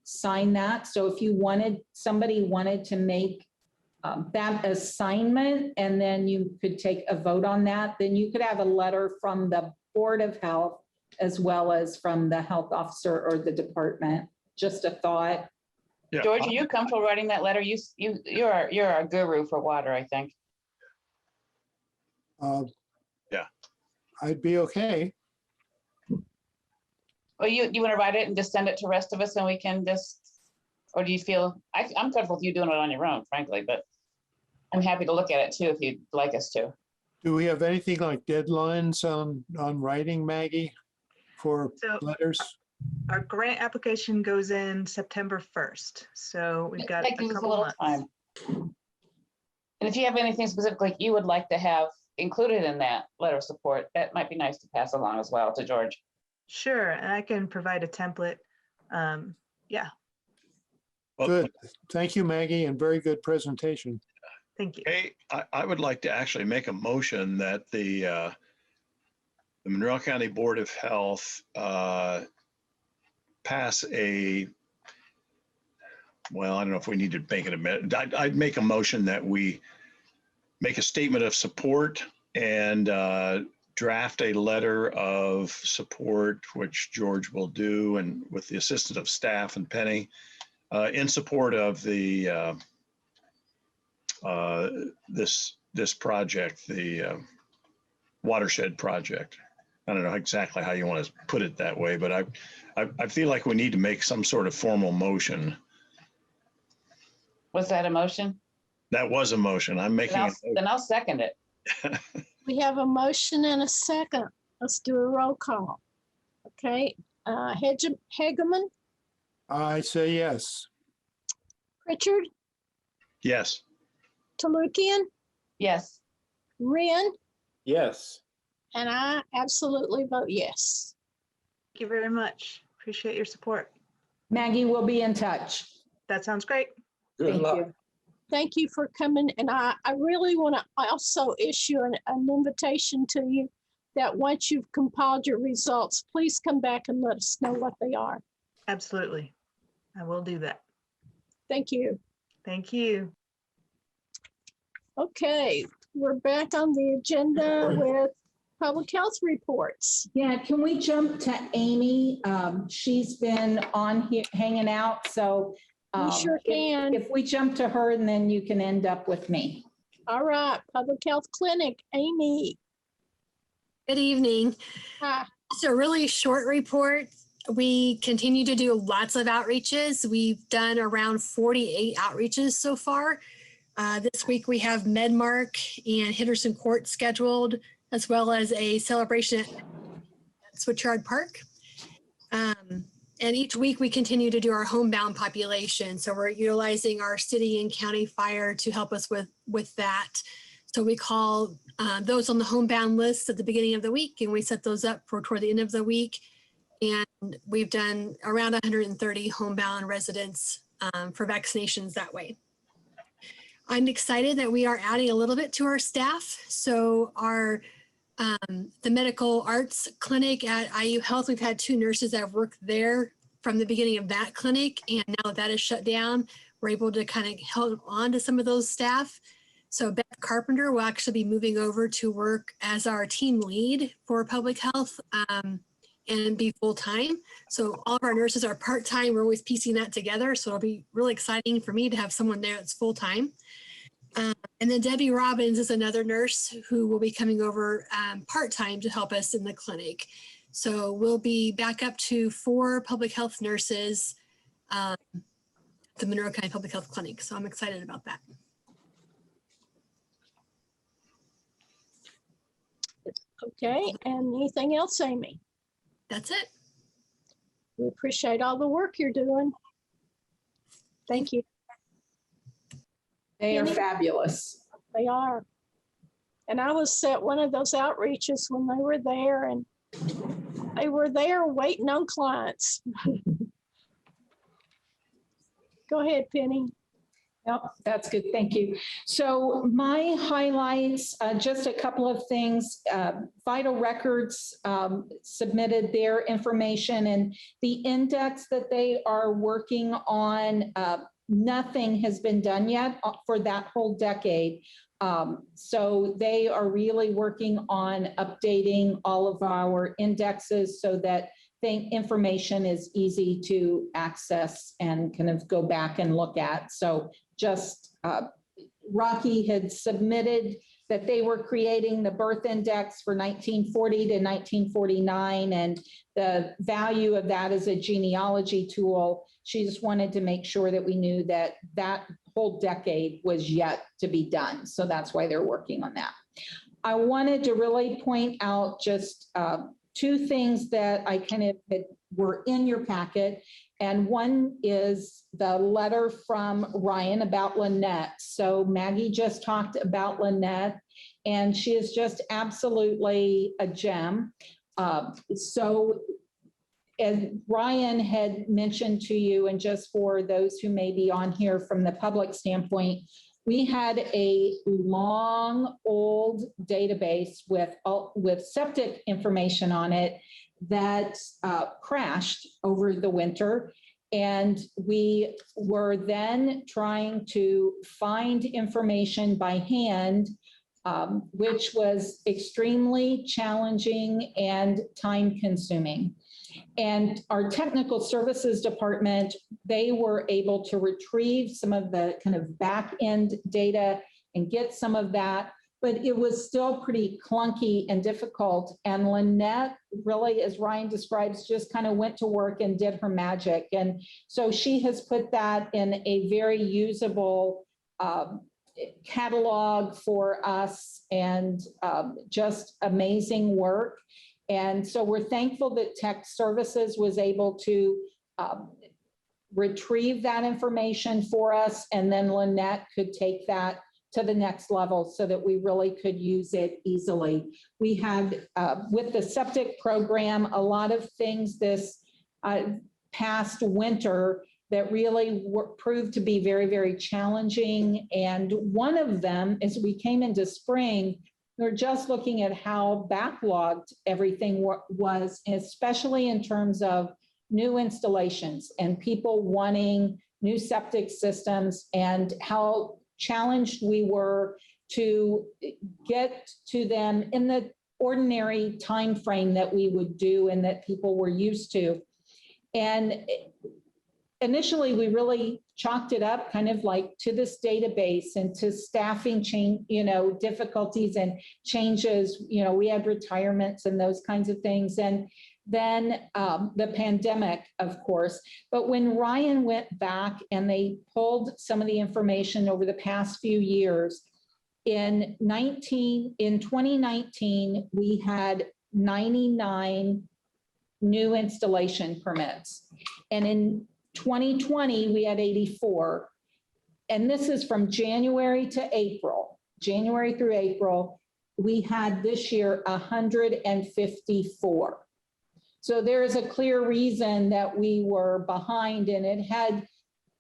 sign that. So if somebody wanted to make that assignment, and then you could take a vote on that, then you could have a letter from the Board of Health as well as from the health officer or the department. Just a thought. Yeah. George, are you comfortable writing that letter? You're our guru for water, I think. Yeah. I'd be okay. Well, you want to write it and just send it to the rest of us, and we can or do you feel, I'm comfortable with you doing it on your own, frankly, but I'm happy to look at it too if you'd like us to. Do we have anything like deadlines on writing, Maggie, for So letters? our grant application goes in September 1st. So we've got That a gives us a couple little months. time. And if you have anything specifically you would like to have included in that letter of support, that might be nice to pass along as well to George. Sure, and I can provide a template. Yeah, Well, Good. Thank you, Maggie, and very good presentation. thank you. hey, I would like to actually make a motion that the Monroe County Board of Health pass I don't know if we need to make it I'd make a motion that we make a statement of support and draft a letter of support, which George will do, and with the assistance of staff and Penny, in support of the this project, the watershed project. I don't know exactly how you want to put it that way, but I feel like we need to make some sort of formal motion. Was that a motion? That was a motion. I'm making it. Then I'll second it. We have a motion and a second. Let's do a roll call. Okay, Hegeman, I say yes. Pritchard, Yes. Talukian, Yes. Wren, Yes. and I absolutely vote yes. Thank you very much. Appreciate your support. Maggie will be in touch. That sounds great. Good Thank luck. you. Thank you for coming. And I really want to also issue an invitation to you that once you've compiled your results, please come back and let us know what they are. Absolutely. I will do that. Thank you. Thank you. Okay, we're back on the agenda with public health reports. Yeah, can we jump to Amy? She's been on here hanging out, so. We sure can. If we jump to her, and then you can end up with me. All right, public health clinic, Amy. Good evening. Hi. It's a really short report. We continue to do lots of outreaches. We've done around 48 outreaches so far. This week we have Medmark and Henderson Court scheduled, as well as a celebration at Switchyard Park. And each week we continue to do our homebound population. So we're utilizing our city and county fire to help us with that. So we call those on the homebound list at the beginning of the week, and we set those up for toward the end of the week. And we've done around 130 homebound residents for vaccinations that way. I'm excited that we are adding a little bit to our staff. So our the medical arts clinic at IU Health, we've had 2 nurses that have worked there from the beginning of that clinic. And now that is shut down, we're able to kind of hold on to some of those staff. So Beth Carpenter will actually be moving over to work as our team lead for public health and be full-time. So all of our nurses are part-time. We're always piecing that together. So it'll be really exciting for me to have someone there that's full-time. And then Debbie Robbins is another nurse who will be coming over part-time to help us in the clinic. So we'll be back up to 4 public health nurses at the Monroe County Public Health Clinic. So I'm excited about that. Okay, and anything else, Amy? That's it. We appreciate all the work you're doing. Thank you. They are Penny? fabulous. They are. And I was at one of those outreaches when they were there, and they were there waiting on clients. Go ahead, Penny. Yep, that's good. Thank you. So my highlights, just a couple of things. Vital Records submitted their information, and the index that they are working on, nothing has been done yet for that whole decade. So they are really working on updating all of our indexes so that information is easy to access and kind of go back and look at. So just Rocky had submitted that they were creating the birth index for 1940 to 1949, and the value of that is a genealogy tool. She just wanted to make sure that we knew that that whole decade was yet to be done. So that's why they're working on that. I wanted to really point out just 2 things that I kind of were in your packet. And one is the letter from Ryan about Lynette. So Maggie just talked about Lynette, and she is just absolutely a gem. So as Ryan had mentioned to you, and just for those who may be on here from the public standpoint, we had a long old database with septic information on it that crashed over the winter. And we were then trying to find information by hand, which was extremely challenging and time consuming. And our technical services department, they were able to retrieve some of the kind of back end data and get some of that. but it was still pretty clunky and difficult. And Lynette really, as Ryan describes, just kind of went to work and did her magic. And so she has put that in a very usable catalog for us, and just amazing work. And so we're thankful that Tech Services was able to retrieve that information for us, and then Lynette could take that to the next level so that we really could use it easily. We had, with the septic program, a lot of things this past winter that really proved to be very, very challenging. And one of them, as we came into spring, we're just looking at how backlogged everything was, especially in terms of new installations and people wanting new septic systems, and how challenged we were to get to them in the ordinary time frame that we would do and that people were used to. And initially, we really chalked it up kind of like to this database and to staffing change, difficulties and changes. We had retirements and those kinds of things. And then the pandemic, of course. But when Ryan went back and they pulled some of the information over the past few years, in 2019, we had 99 new installation permits. And in 2020, we had 84. And this is from January to April. January through April, we had this year 154. So there is a clear reason that we were behind, and it had,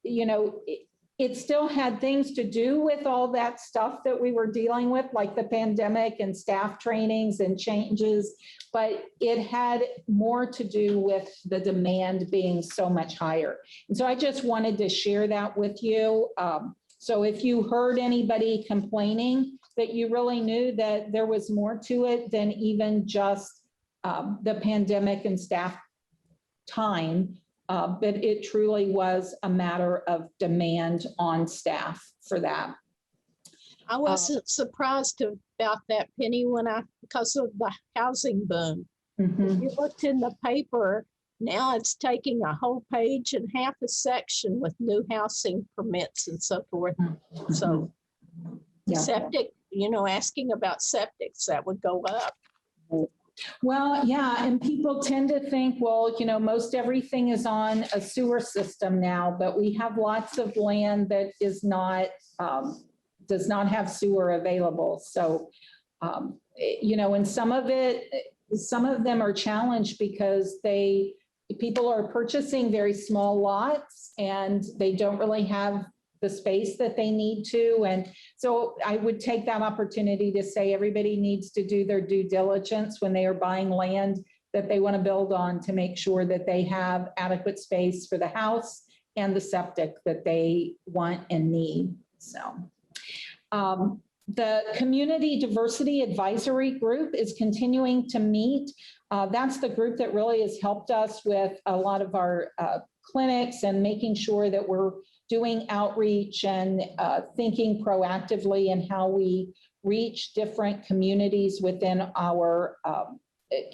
it still had things to do with all that stuff that we were dealing with, like the pandemic and staff trainings and changes, but it had more to do with the demand being so much higher. And so I just wanted to share that with you. So if you heard anybody complaining, that you really knew that there was more to it than even just the pandemic and staff time, but it truly was a matter of demand on staff for that. I wasn't surprised about that, Penny, because of the housing boom. If you looked in the paper, now it's taking a whole page and half a section with new housing permits and so forth. So septic, asking about septics, that would go up. Well, yeah, and people tend to think, well, most everything is on a sewer system now, but we have lots of land that is not, does not have sewer available. So, and some of them are challenged because people are purchasing very small lots and they don't really have the space that they need to. And so I would take that opportunity to say everybody needs to do their due diligence when they are buying land that they want to build on, to make sure that they have adequate space for the house and the septic that they want and need. So the Community Diversity Advisory Group is continuing to meet. That's the group that really has helped us with a lot of our clinics and making sure that we're doing outreach and thinking proactively in how we reach different communities within our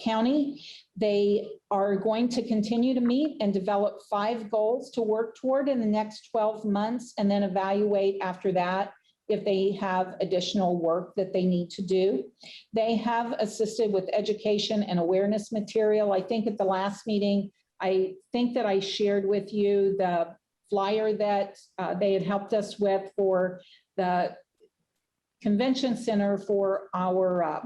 county. They are going to continue to meet and develop 5 goals to work toward in the next 12 months, and then evaluate after that if they have additional work that they need to do. They have assisted with education and awareness material. I think at the last meeting, I think that I shared with you the flyer that they had helped us with for the convention center for our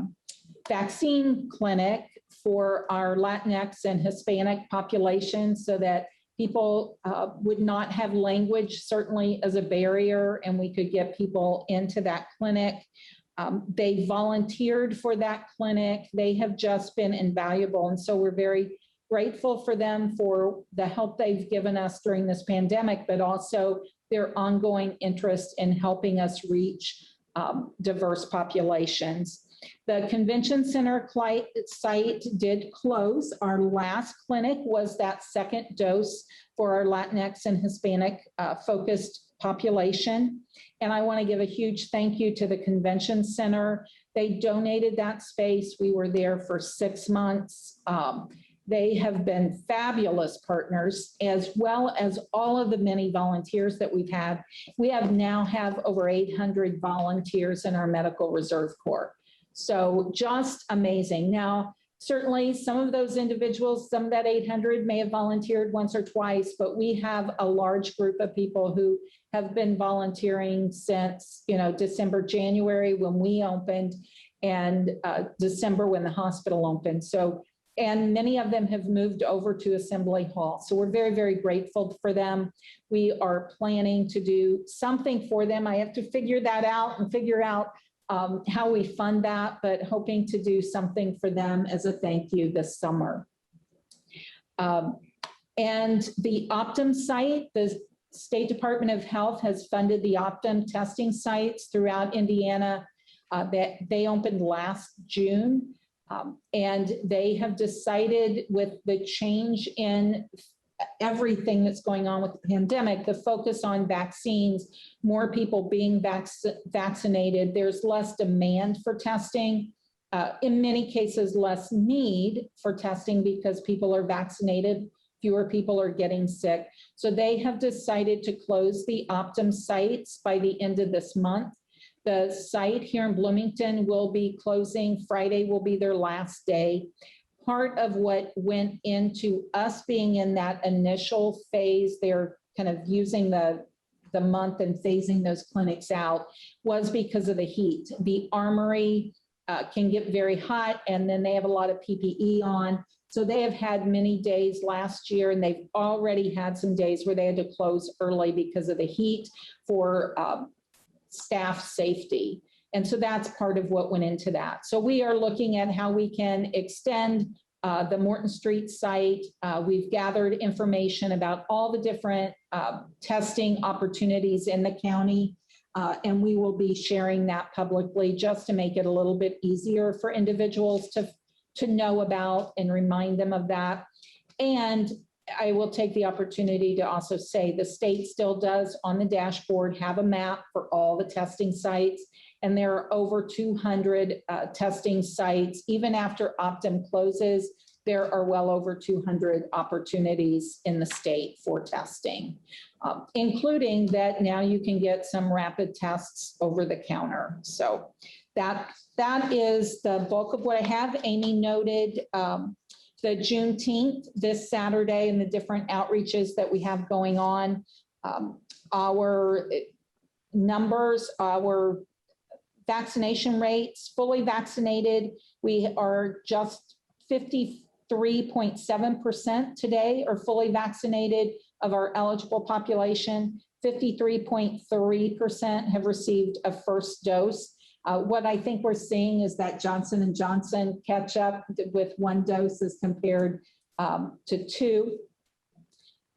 vaccine clinic for our Latinx and Hispanic population, so that people would not have language certainly as a barrier, and we could get people into that clinic. They volunteered for that clinic. They have just been invaluable. And so we're very grateful for them for the help they've given us during this pandemic, but also their ongoing interest in helping us reach diverse populations. The convention center site did close. Our last clinic was that second dose for our Latinx and Hispanic focused population. And I want to give a huge thank you to the convention center. They donated that space. We were there for 6 months. They have been fabulous partners, as well as all of the many volunteers that we've had. We now have over 800 volunteers in our Medical Reserve Corps. So just amazing. Now, certainly some of those individuals, some of that 800 may have volunteered once or twice, but we have a large group of people who have been volunteering since, December, January when we opened, and December when the hospital opened. So, and many of them have moved over to Assembly Hall. So we're very, very grateful for them. We are planning to do something for them. I have to figure that out and figure out how we fund that, but hoping to do something for them as a thank you this summer. And the Optum site, the State Department of Health has funded the Optum testing sites throughout Indiana. That they opened last June. And they have decided, with the change in everything that's going on with the pandemic, the focus on vaccines, more people being vaccinated, there's less demand for testing. In many cases, less need for testing because people are vaccinated, fewer people are getting sick. So they have decided to close the Optum sites by the end of this month. The site here in Bloomington will be closing. Friday will be their last day. Part of what went into us being in that initial phase, they're kind of using the month and phasing those clinics out, was because of the heat. The Armory can get very hot, and then they have a lot of PPE on. So they have had many days last year, and they've already had some days where they had to close early because of the heat for staff safety. And so that's part of what went into that. So we are looking at how we can extend the Morton Street site. We've gathered information about all the different testing opportunities in the county, and we will be sharing that publicly just to make it a little bit easier for individuals to know about and remind them of that. And I will take the opportunity to also say the state still does on the dashboard have a map for all the testing sites, and there are over 200 testing sites. Even after Optum closes, there are well over 200 opportunities in the state for testing, including that now you can get some rapid tests over the counter. So that is the bulk of what I have. Amy noted the Juneteenth this Saturday and the different outreaches that we have going on. Our numbers, our vaccination rates, fully vaccinated, we are just 53.7% today are fully vaccinated of our eligible population. 53.3% have received a first dose. What I think we're seeing is that Johnson & Johnson catch up with 1 dose as compared to 2.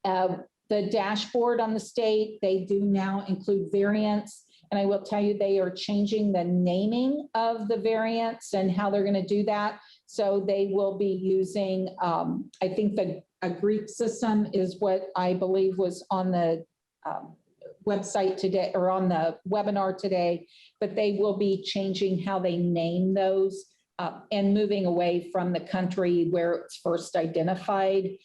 The dashboard on the state, they do now include variants. And I will tell you, they are changing the naming of the variants and how they're going to do that. So they will be using, I think a Greek system is what I believe was on the website today or on the webinar today, but they will be changing how they name those and moving away from the country where it's first identified,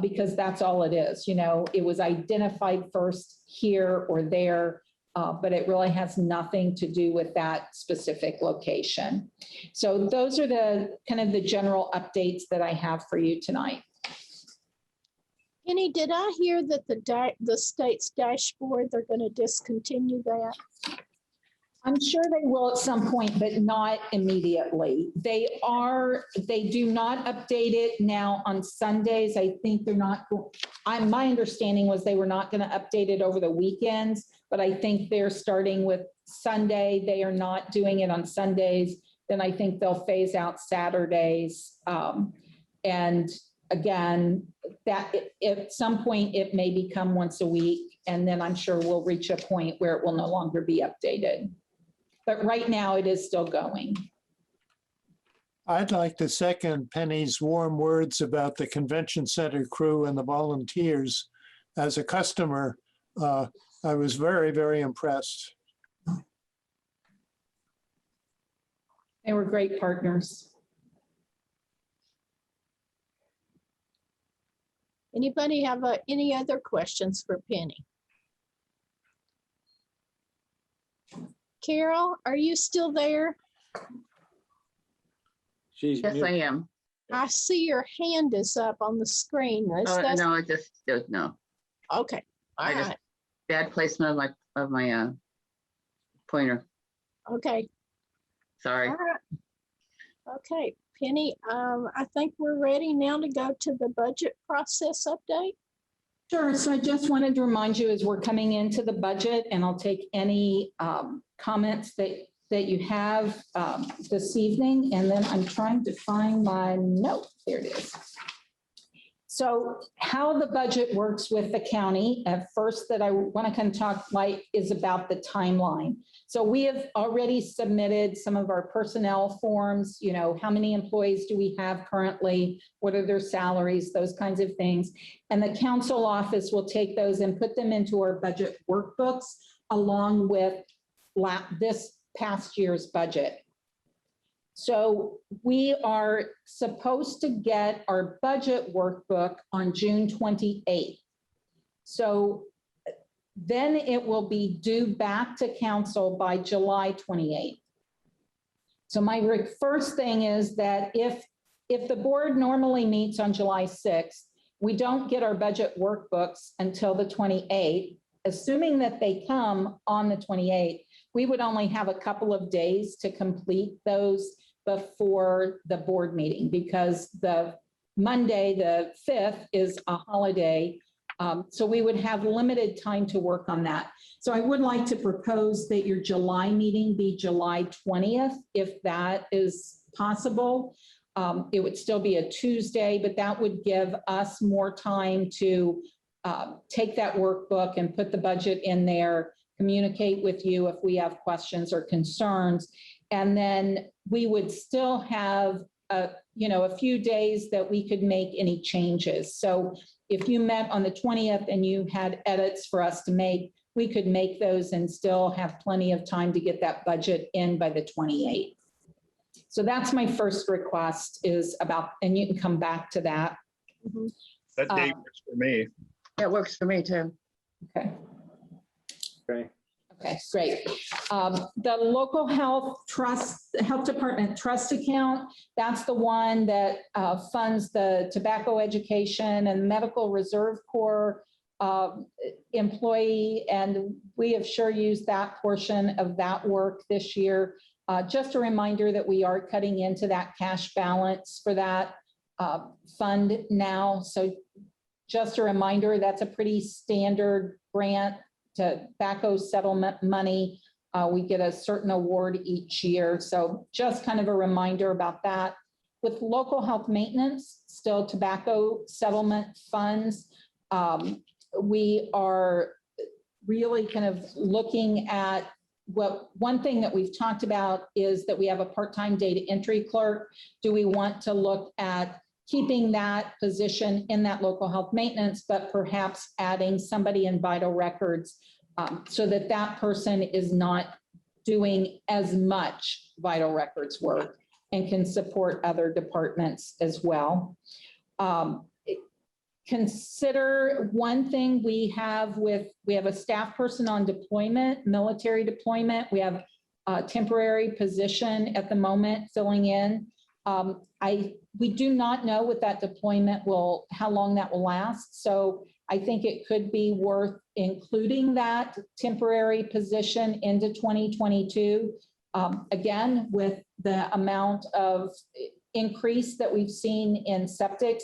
because that's all it is. It was identified first here or there, but it really has nothing to do with that specific location. So those are the kind of the general updates that I have for you tonight. Penny, did I hear that the state's dashboard, they're going to discontinue that? I'm sure they will at some point, but not immediately. They do not update it now on Sundays. I think they're not, my understanding was they were not going to update it over the weekends, but I think they're starting with Sunday. They are not doing it on Sundays. Then I think they'll phase out Saturdays. And again, that at some point it may become once a week, and then I'm sure we'll reach a point where it will no longer be updated. But right now it is still going. I'd like to second Penny's warm words about the convention center crew and the volunteers. As a customer, I was very, very impressed. They were great partners. Anybody have any other questions for Penny? Carol, are you still there? She's Yes, I am. I see your hand is up on the screen. Oh, no, I just, no, Okay, all I just- right, bad placement of my pointer. okay, Sorry. all right. Okay, Penny, I think we're ready now to go to the budget process update. Sure. So I just wanted to remind you as we're coming into the budget, and I'll take any comments that you have this evening. And then I'm trying to find my note. There it is. So how the budget works with the county, at first that I want to kind of talk like is about the timeline. So we have already submitted some of our personnel forms, you know, how many employees do we have currently? What are their salaries? Those kinds of things. And the council office will take those and put them into our budget workbooks along with this past year's budget. So we are supposed to get our budget workbook on June 28th. So then it will be due back to council by July 28th. So my first thing is that if the board normally meets on July 6th, we don't get our budget workbooks until the 28th. Assuming that they come on the 28th, we would only have a couple of days to complete those before the board meeting, because the Monday, the 5th, is a holiday. So we would have limited time to work on that. So I would like to propose that your July meeting be July 20th, if that is possible. It would still be a Tuesday, but that would give us more time to take that workbook and put the budget in there, communicate with you if we have questions or concerns. And then we would still have a few days that we could make any changes. So if you met on the 20th and you had edits for us to make, we could make those and still have plenty of time to get that budget in by the 28th. So that's my first request is about, and you can come back to that. That date works for me. That works for me too. Okay. Okay. Okay, great. The local health department trust account, that's the one that funds the tobacco education and medical reserve corps employee. And we have sure used that portion of that work this year. Just a reminder that we are cutting into that cash balance for that fund now. So just a reminder, that's a pretty standard grant. Tobacco settlement money. We get a certain award each year. So just kind of a reminder about that. With local health maintenance, still tobacco settlement funds. We are really kind of looking at one thing that we've talked about is that we have a part-time data entry clerk. Do we want to look at keeping that position in that local health maintenance, but perhaps adding somebody in vital records so that that person is not doing as much vital records work and can support other departments as well. Consider one thing we have a staff person on deployment, military deployment. We have a temporary position at the moment filling in. We do not know what that deployment how long that will last. So I think it could be worth including that temporary position into 2022. Again, with the amount of increase that we've seen in septics,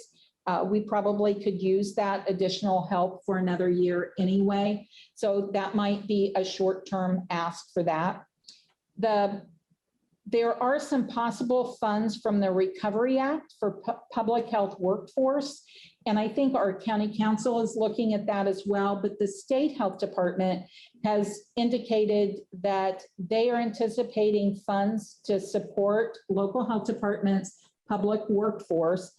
we probably could use that additional help for another year anyway. So that might be a short-term ask for that. There are some possible funds from the Recovery Act for public health workforce. And I think our county council is looking at that as well. But the state health department has indicated that they are anticipating funds to support local health departments' public workforce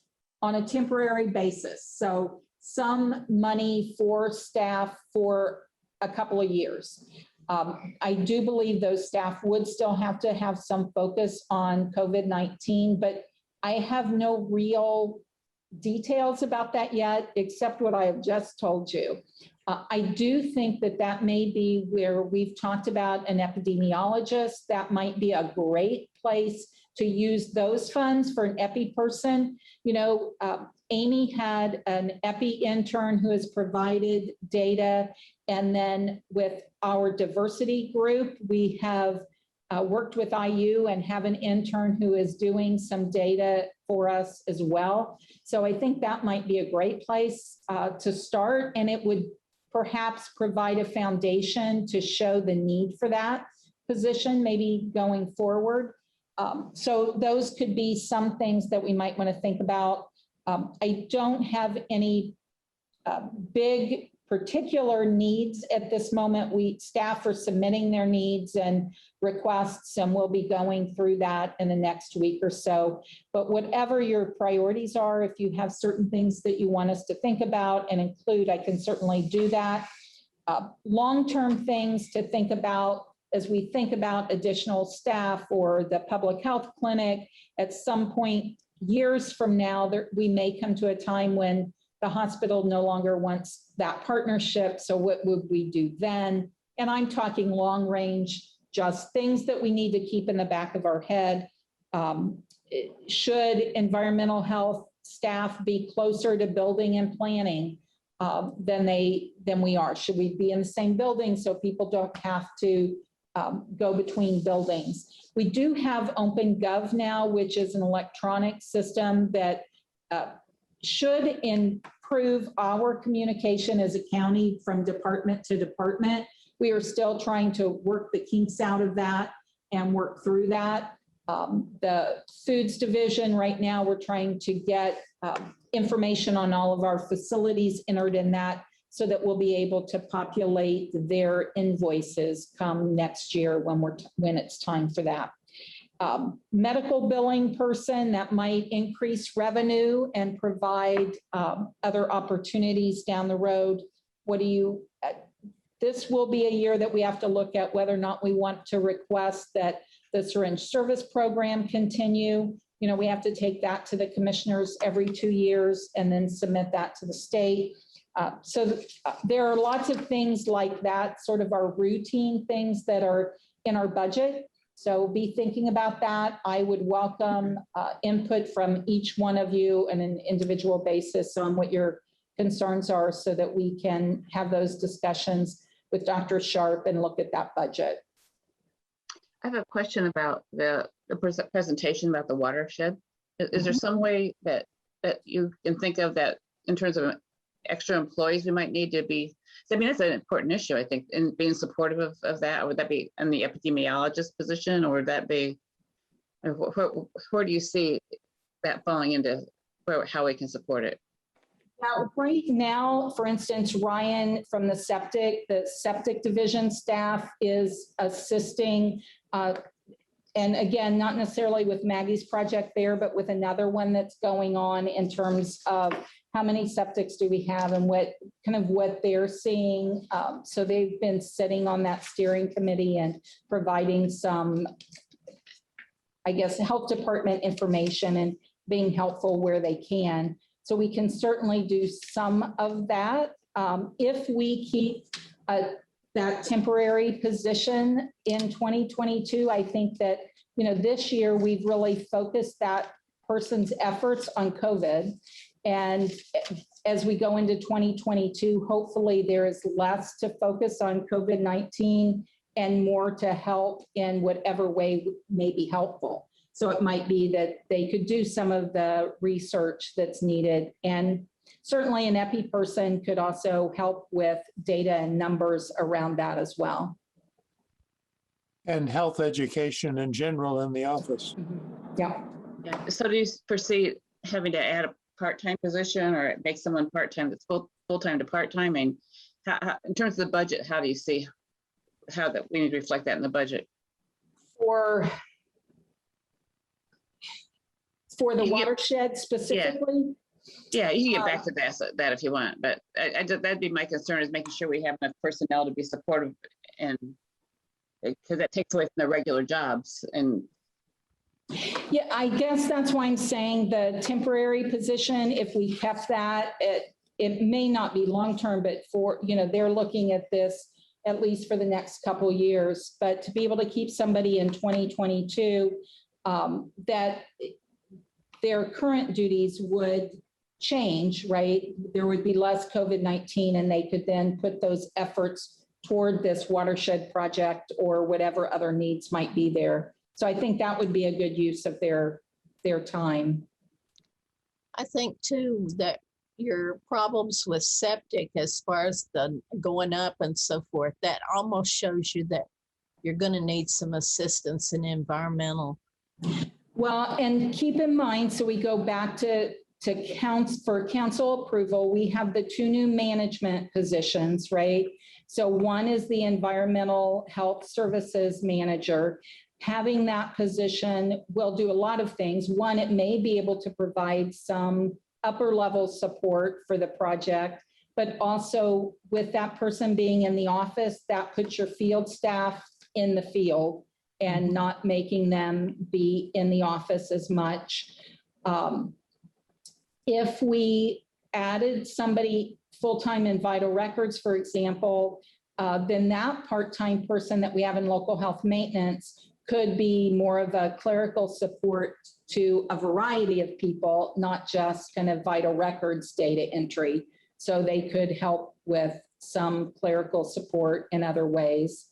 on a temporary basis. So some money for staff for a couple of years. I do believe those staff would still have to have some focus on COVID-19, but I have no real details about that yet, except what I have just told you. I do think that that may be where we've talked about an epidemiologist. That might be a great place to use those funds for an epi person. You know, Amy had an epi intern who has provided data. And then with our diversity group, we have worked with IU and have an intern who is doing some data for us as well. So I think that might be a great place to start, and it would perhaps provide a foundation to show the need for that position maybe going forward. So those could be some things that we might want to think about. I don't have any big particular needs at this moment. Staff are submitting their needs and requests, and we'll be going through that in the next week or so. But whatever your priorities are, if you have certain things that you want us to think about and include, I can certainly do that. Long-term things to think about as we think about additional staff or the public health clinic. At some point, years from now, we may come to a time when the hospital no longer wants that partnership. So what would we do then? And I'm talking long range, just things that we need to keep in the back of our head. Should environmental health staff be closer to building and planning than we are? Should we be in the same building so people don't have to go between buildings? We do have OpenGov now, which is an electronic system that should improve our communication as a county from department to department. We are still trying to work the kinks out of that and work through that. The foods division right now, we're trying to get information on all of our facilities entered in that so that we'll be able to populate their invoices come next year when it's time for that. Medical billing person that might increase revenue and provide other opportunities down the road. This will be a year that we have to look at whether or not we want to request that the syringe service program continue. You know, we have to take that to the commissioners every 2 years and then submit that to the state. So there are lots of things like that, sort of our routine things that are in our budget. So be thinking about that. I would welcome input from each one of you on an individual basis on what your concerns are so that we can have those discussions with Dr. Sharp and look at that budget. I have a question about the presentation about the watershed. Is there some way that you can think of that in terms of extra employees we might need to be? I mean, that's an important issue, I think, in being supportive of that. Or would that be in the epidemiologist position, or would that be, where do you see that falling into how we can support it? Now, right now, for instance, Ryan from the septic division staff is assisting, and again, not necessarily with Maggie's project there, but with another one that's going on in terms of how many septics do we have and what they're seeing. So they've been sitting on that steering committee and providing some, I guess, health department information and being helpful where they can. So we can certainly do some of that. If we keep that temporary position in 2022, I think that, this year we've really focused that person's efforts on COVID. And as we go into 2022, hopefully there is less to focus on COVID-19 and more to help in whatever way may be helpful. So it might be that they could do some of the research that's needed. And certainly an epi person could also help with data and numbers around that as well. And health education in general in the office. Yeah. So do you foresee having to add a part-time position or make someone part-time that's full-time to part-time? And how, in terms of the budget, how do you see how that we need to reflect that in the budget? For the watershed specifically? Yeah, you can get back to that if you want, but that'd be my concern, is making sure we have enough personnel to be supportive, and because that takes away from their regular jobs. And Yeah, I guess that's why I'm saying the temporary position, if we kept that, it may not be long-term, but for, they're looking at this at least for the next couple years, but to be able to keep somebody in 2022, that their current duties would change, right? There would be less COVID-19, and they could then put those efforts toward this watershed project or whatever other needs might be there. So I think that would be a good use of their time. I think too that your problems with septic, as far as the going up and so forth, that almost shows you that you're going to need some assistance in environmental. Well, and keep in mind, so we go back to council approval, we have the 2 new management positions, right? So one is the environmental health services manager. Having that position will do a lot of things. One, it may be able to provide some upper level support for the project, but also with that person being in the office, that puts your field staff in the field and not making them be in the office as much. If we added somebody full-time in vital records, for example, then that part-time person that we have in local health maintenance could be more of a clerical support to a variety of people, not just kind of vital records data entry. So they could help with some clerical support in other ways.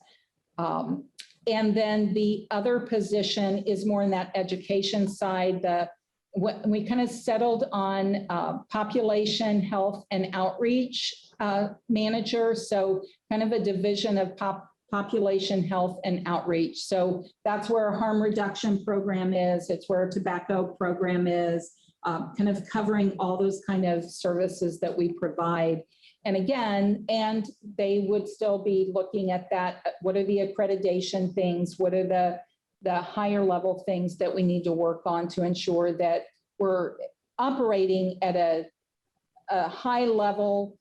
And then the other position is more in that education side. We kind of settled on population health and outreach manager. So kind of a division of population health and outreach. So that's where a harm reduction program is. It's where a tobacco program is, kind of covering all those kind of services that we provide. And again, and they would still be looking at that. What are the accreditation things? What are the higher level things that we need to work on to ensure that we're operating at a high level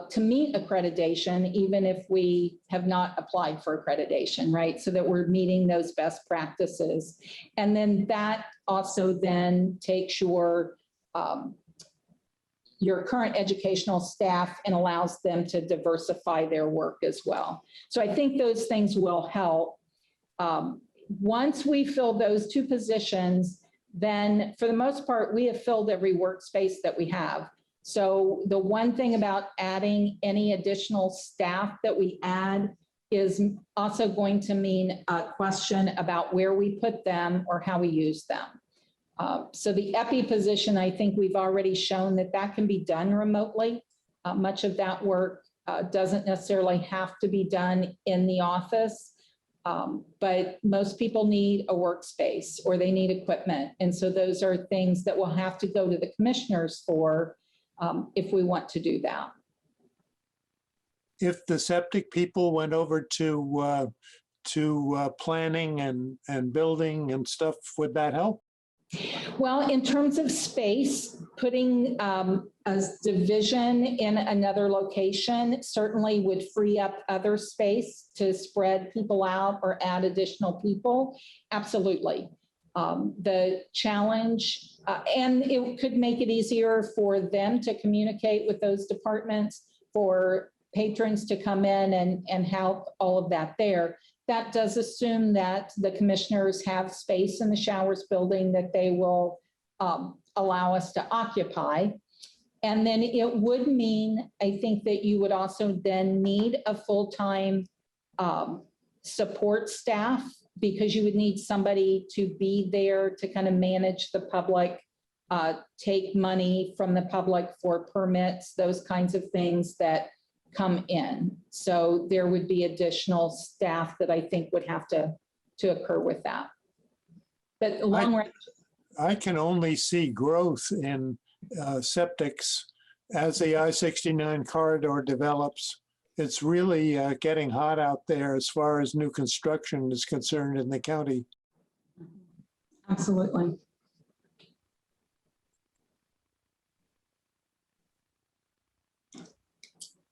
to meet accreditation, even if we have not applied for accreditation, right? So that we're meeting those best practices. And then that also then takes your current educational staff and allows them to diversify their work as well. So I think those things will help. Once we fill those 2 positions, then for the most part, we have filled every workspace that we have. So the one thing about adding any additional staff that we add is also going to mean a question about where we put them or how we use them. So the EPI position, I think we've already shown that can be done remotely. Much of that work doesn't necessarily have to be done in the office, but most people need a workspace or they need equipment. And so those are things that we'll have to go to the commissioners for if we want to do that. If the septic people went over to planning and building and stuff, would that help? Well, in terms of space, putting a division in another location certainly would free up other space to spread people out or add additional people. Absolutely. The challenge, and it could make it easier for them to communicate with those departments, for patrons to come in and help all of that there. That does assume that the commissioners have space in the showers building that they will allow us to occupy. And then it would mean, I think, that you would also then need a full-time support staff, because you would need somebody to be there to kind of manage the public, take money from the public for permits, those kinds of things that come in. So there would be additional staff that I think would have to occur with that. But long range, I can only see growth in septics as the I-69 corridor develops. It's really getting hot out there as far as new construction is concerned in the county. absolutely.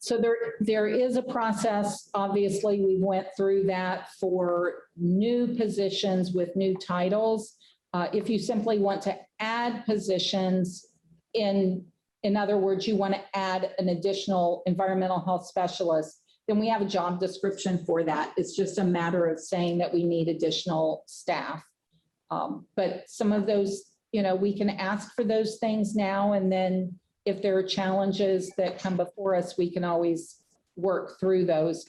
So there is a process. Obviously, we went through that for new positions with new titles. If you simply want to add positions, in other words, you want to add an additional environmental health specialist, then we have a job description for that. It's just a matter of saying that we need additional staff. But some of those, we can ask for those things now, and then if there are challenges that come before us, we can always work through those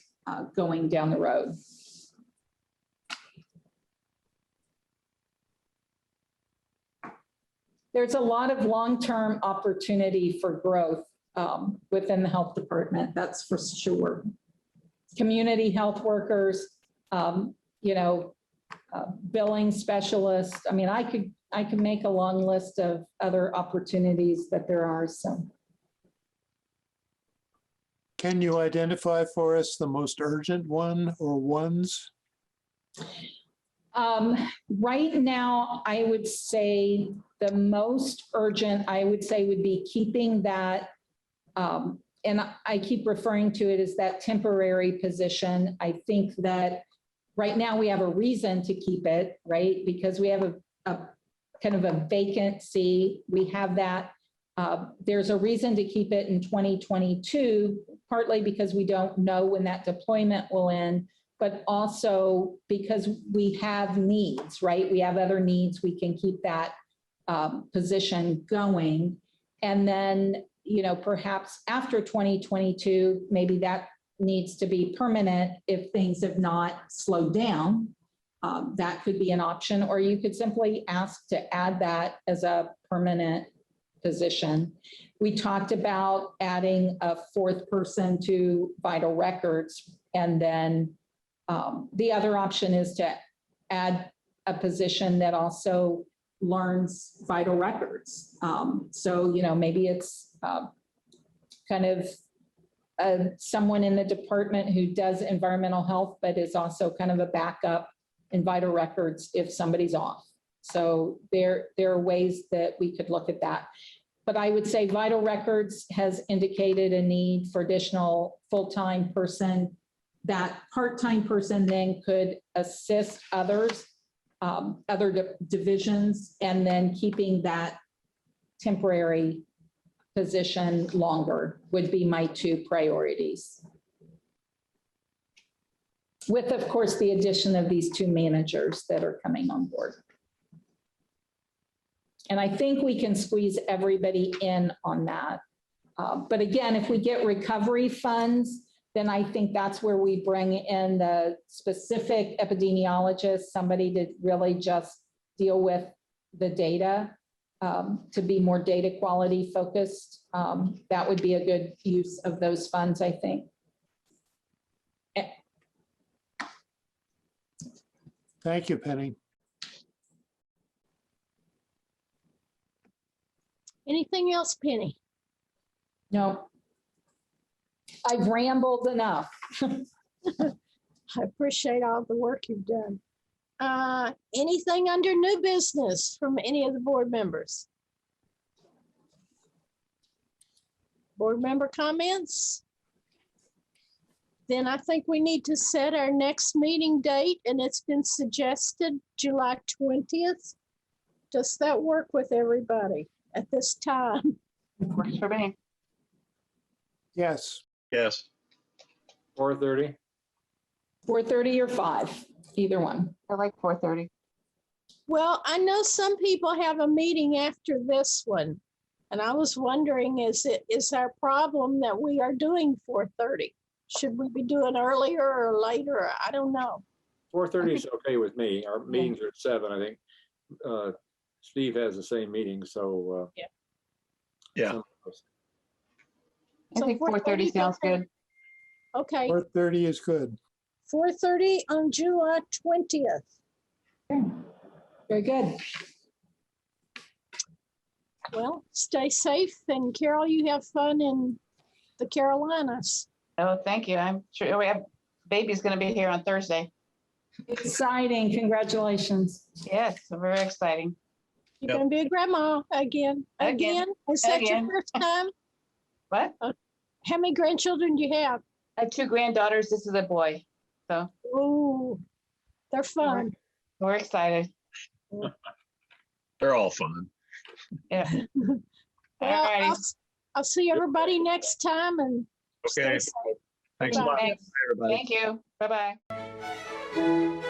going down the road. There's a lot of long-term opportunity for growth within the health department, that's for sure. Community health workers, billing specialists. I mean, I could make a long list of other opportunities that there are. So, Can you identify for us the most urgent one or ones? Right now, I would say the most urgent, would be keeping that, and I keep referring to it as that temporary position. I think that right now we have a reason to keep it, right? Because we have a kind of a vacancy. We have that. There's a reason to keep it in 2022, partly because we don't know when that deployment will end, but also because we have needs, right? We have other needs. We can keep that position going. And then, perhaps after 2022, maybe that needs to be permanent if things have not slowed down. That could be an option, or you could simply ask to add that as a permanent position. We talked about adding a fourth person to vital records, and then the other option is to add a position that also learns vital records. So, maybe it's kind of someone in the department who does environmental health, but is also kind of a backup in vital records if somebody's off. So there are ways that we could look at that. But I would say vital records has indicated a need for additional full-time person. That part-time person then could assist others, other divisions, and then keeping that temporary position longer would be my two priorities. With, of course, the addition of these two managers that are coming on board. And I think we can squeeze everybody in on that. But again, if we get recovery funds, then I think that's where we bring in the specific epidemiologist, somebody to really just deal with the data, to be more data quality focused. That would be a good use of those funds, I think. Thank you, Penny. Anything else, Penny? No. I've rambled enough. I appreciate all the work you've done. Anything under new business from any of the board members? Board member comments? Then I think we need to set our next meeting date, and it's been suggested July 20th. Does that work with everybody at this time? Works for me. Yes. Yes. 4:30. 4:30 or 5, either one. I like 4:30. Well, I know some people have a meeting after this one, and I was wondering, is our problem that we are doing 4:30? Should we be doing earlier or later? I don't know. 4:30 is okay with me. Our meetings are at 7, I think. Steve has the same meeting, so. Yeah. I think 4:30 sounds good. Okay, 4:30 is good. 4:30 on July 20th. Very good. Well, stay safe, and Carol, you have fun in the Carolinas. Oh, thank you. I'm sure we have baby's going to be here on Thursday. Exciting. Congratulations. Yes, so very exciting. You're going to be a grandma again. Is that your Again. first time? What? How many grandchildren do you have? I have 2 granddaughters. This is a boy. So Oh, they're fun. we're excited. They're all fun. Yeah. Well, Alrighty. I'll see everybody next time and stay Okay. safe. Thanks a lot. Bye. Bye, everybody. Thank you. Bye-bye.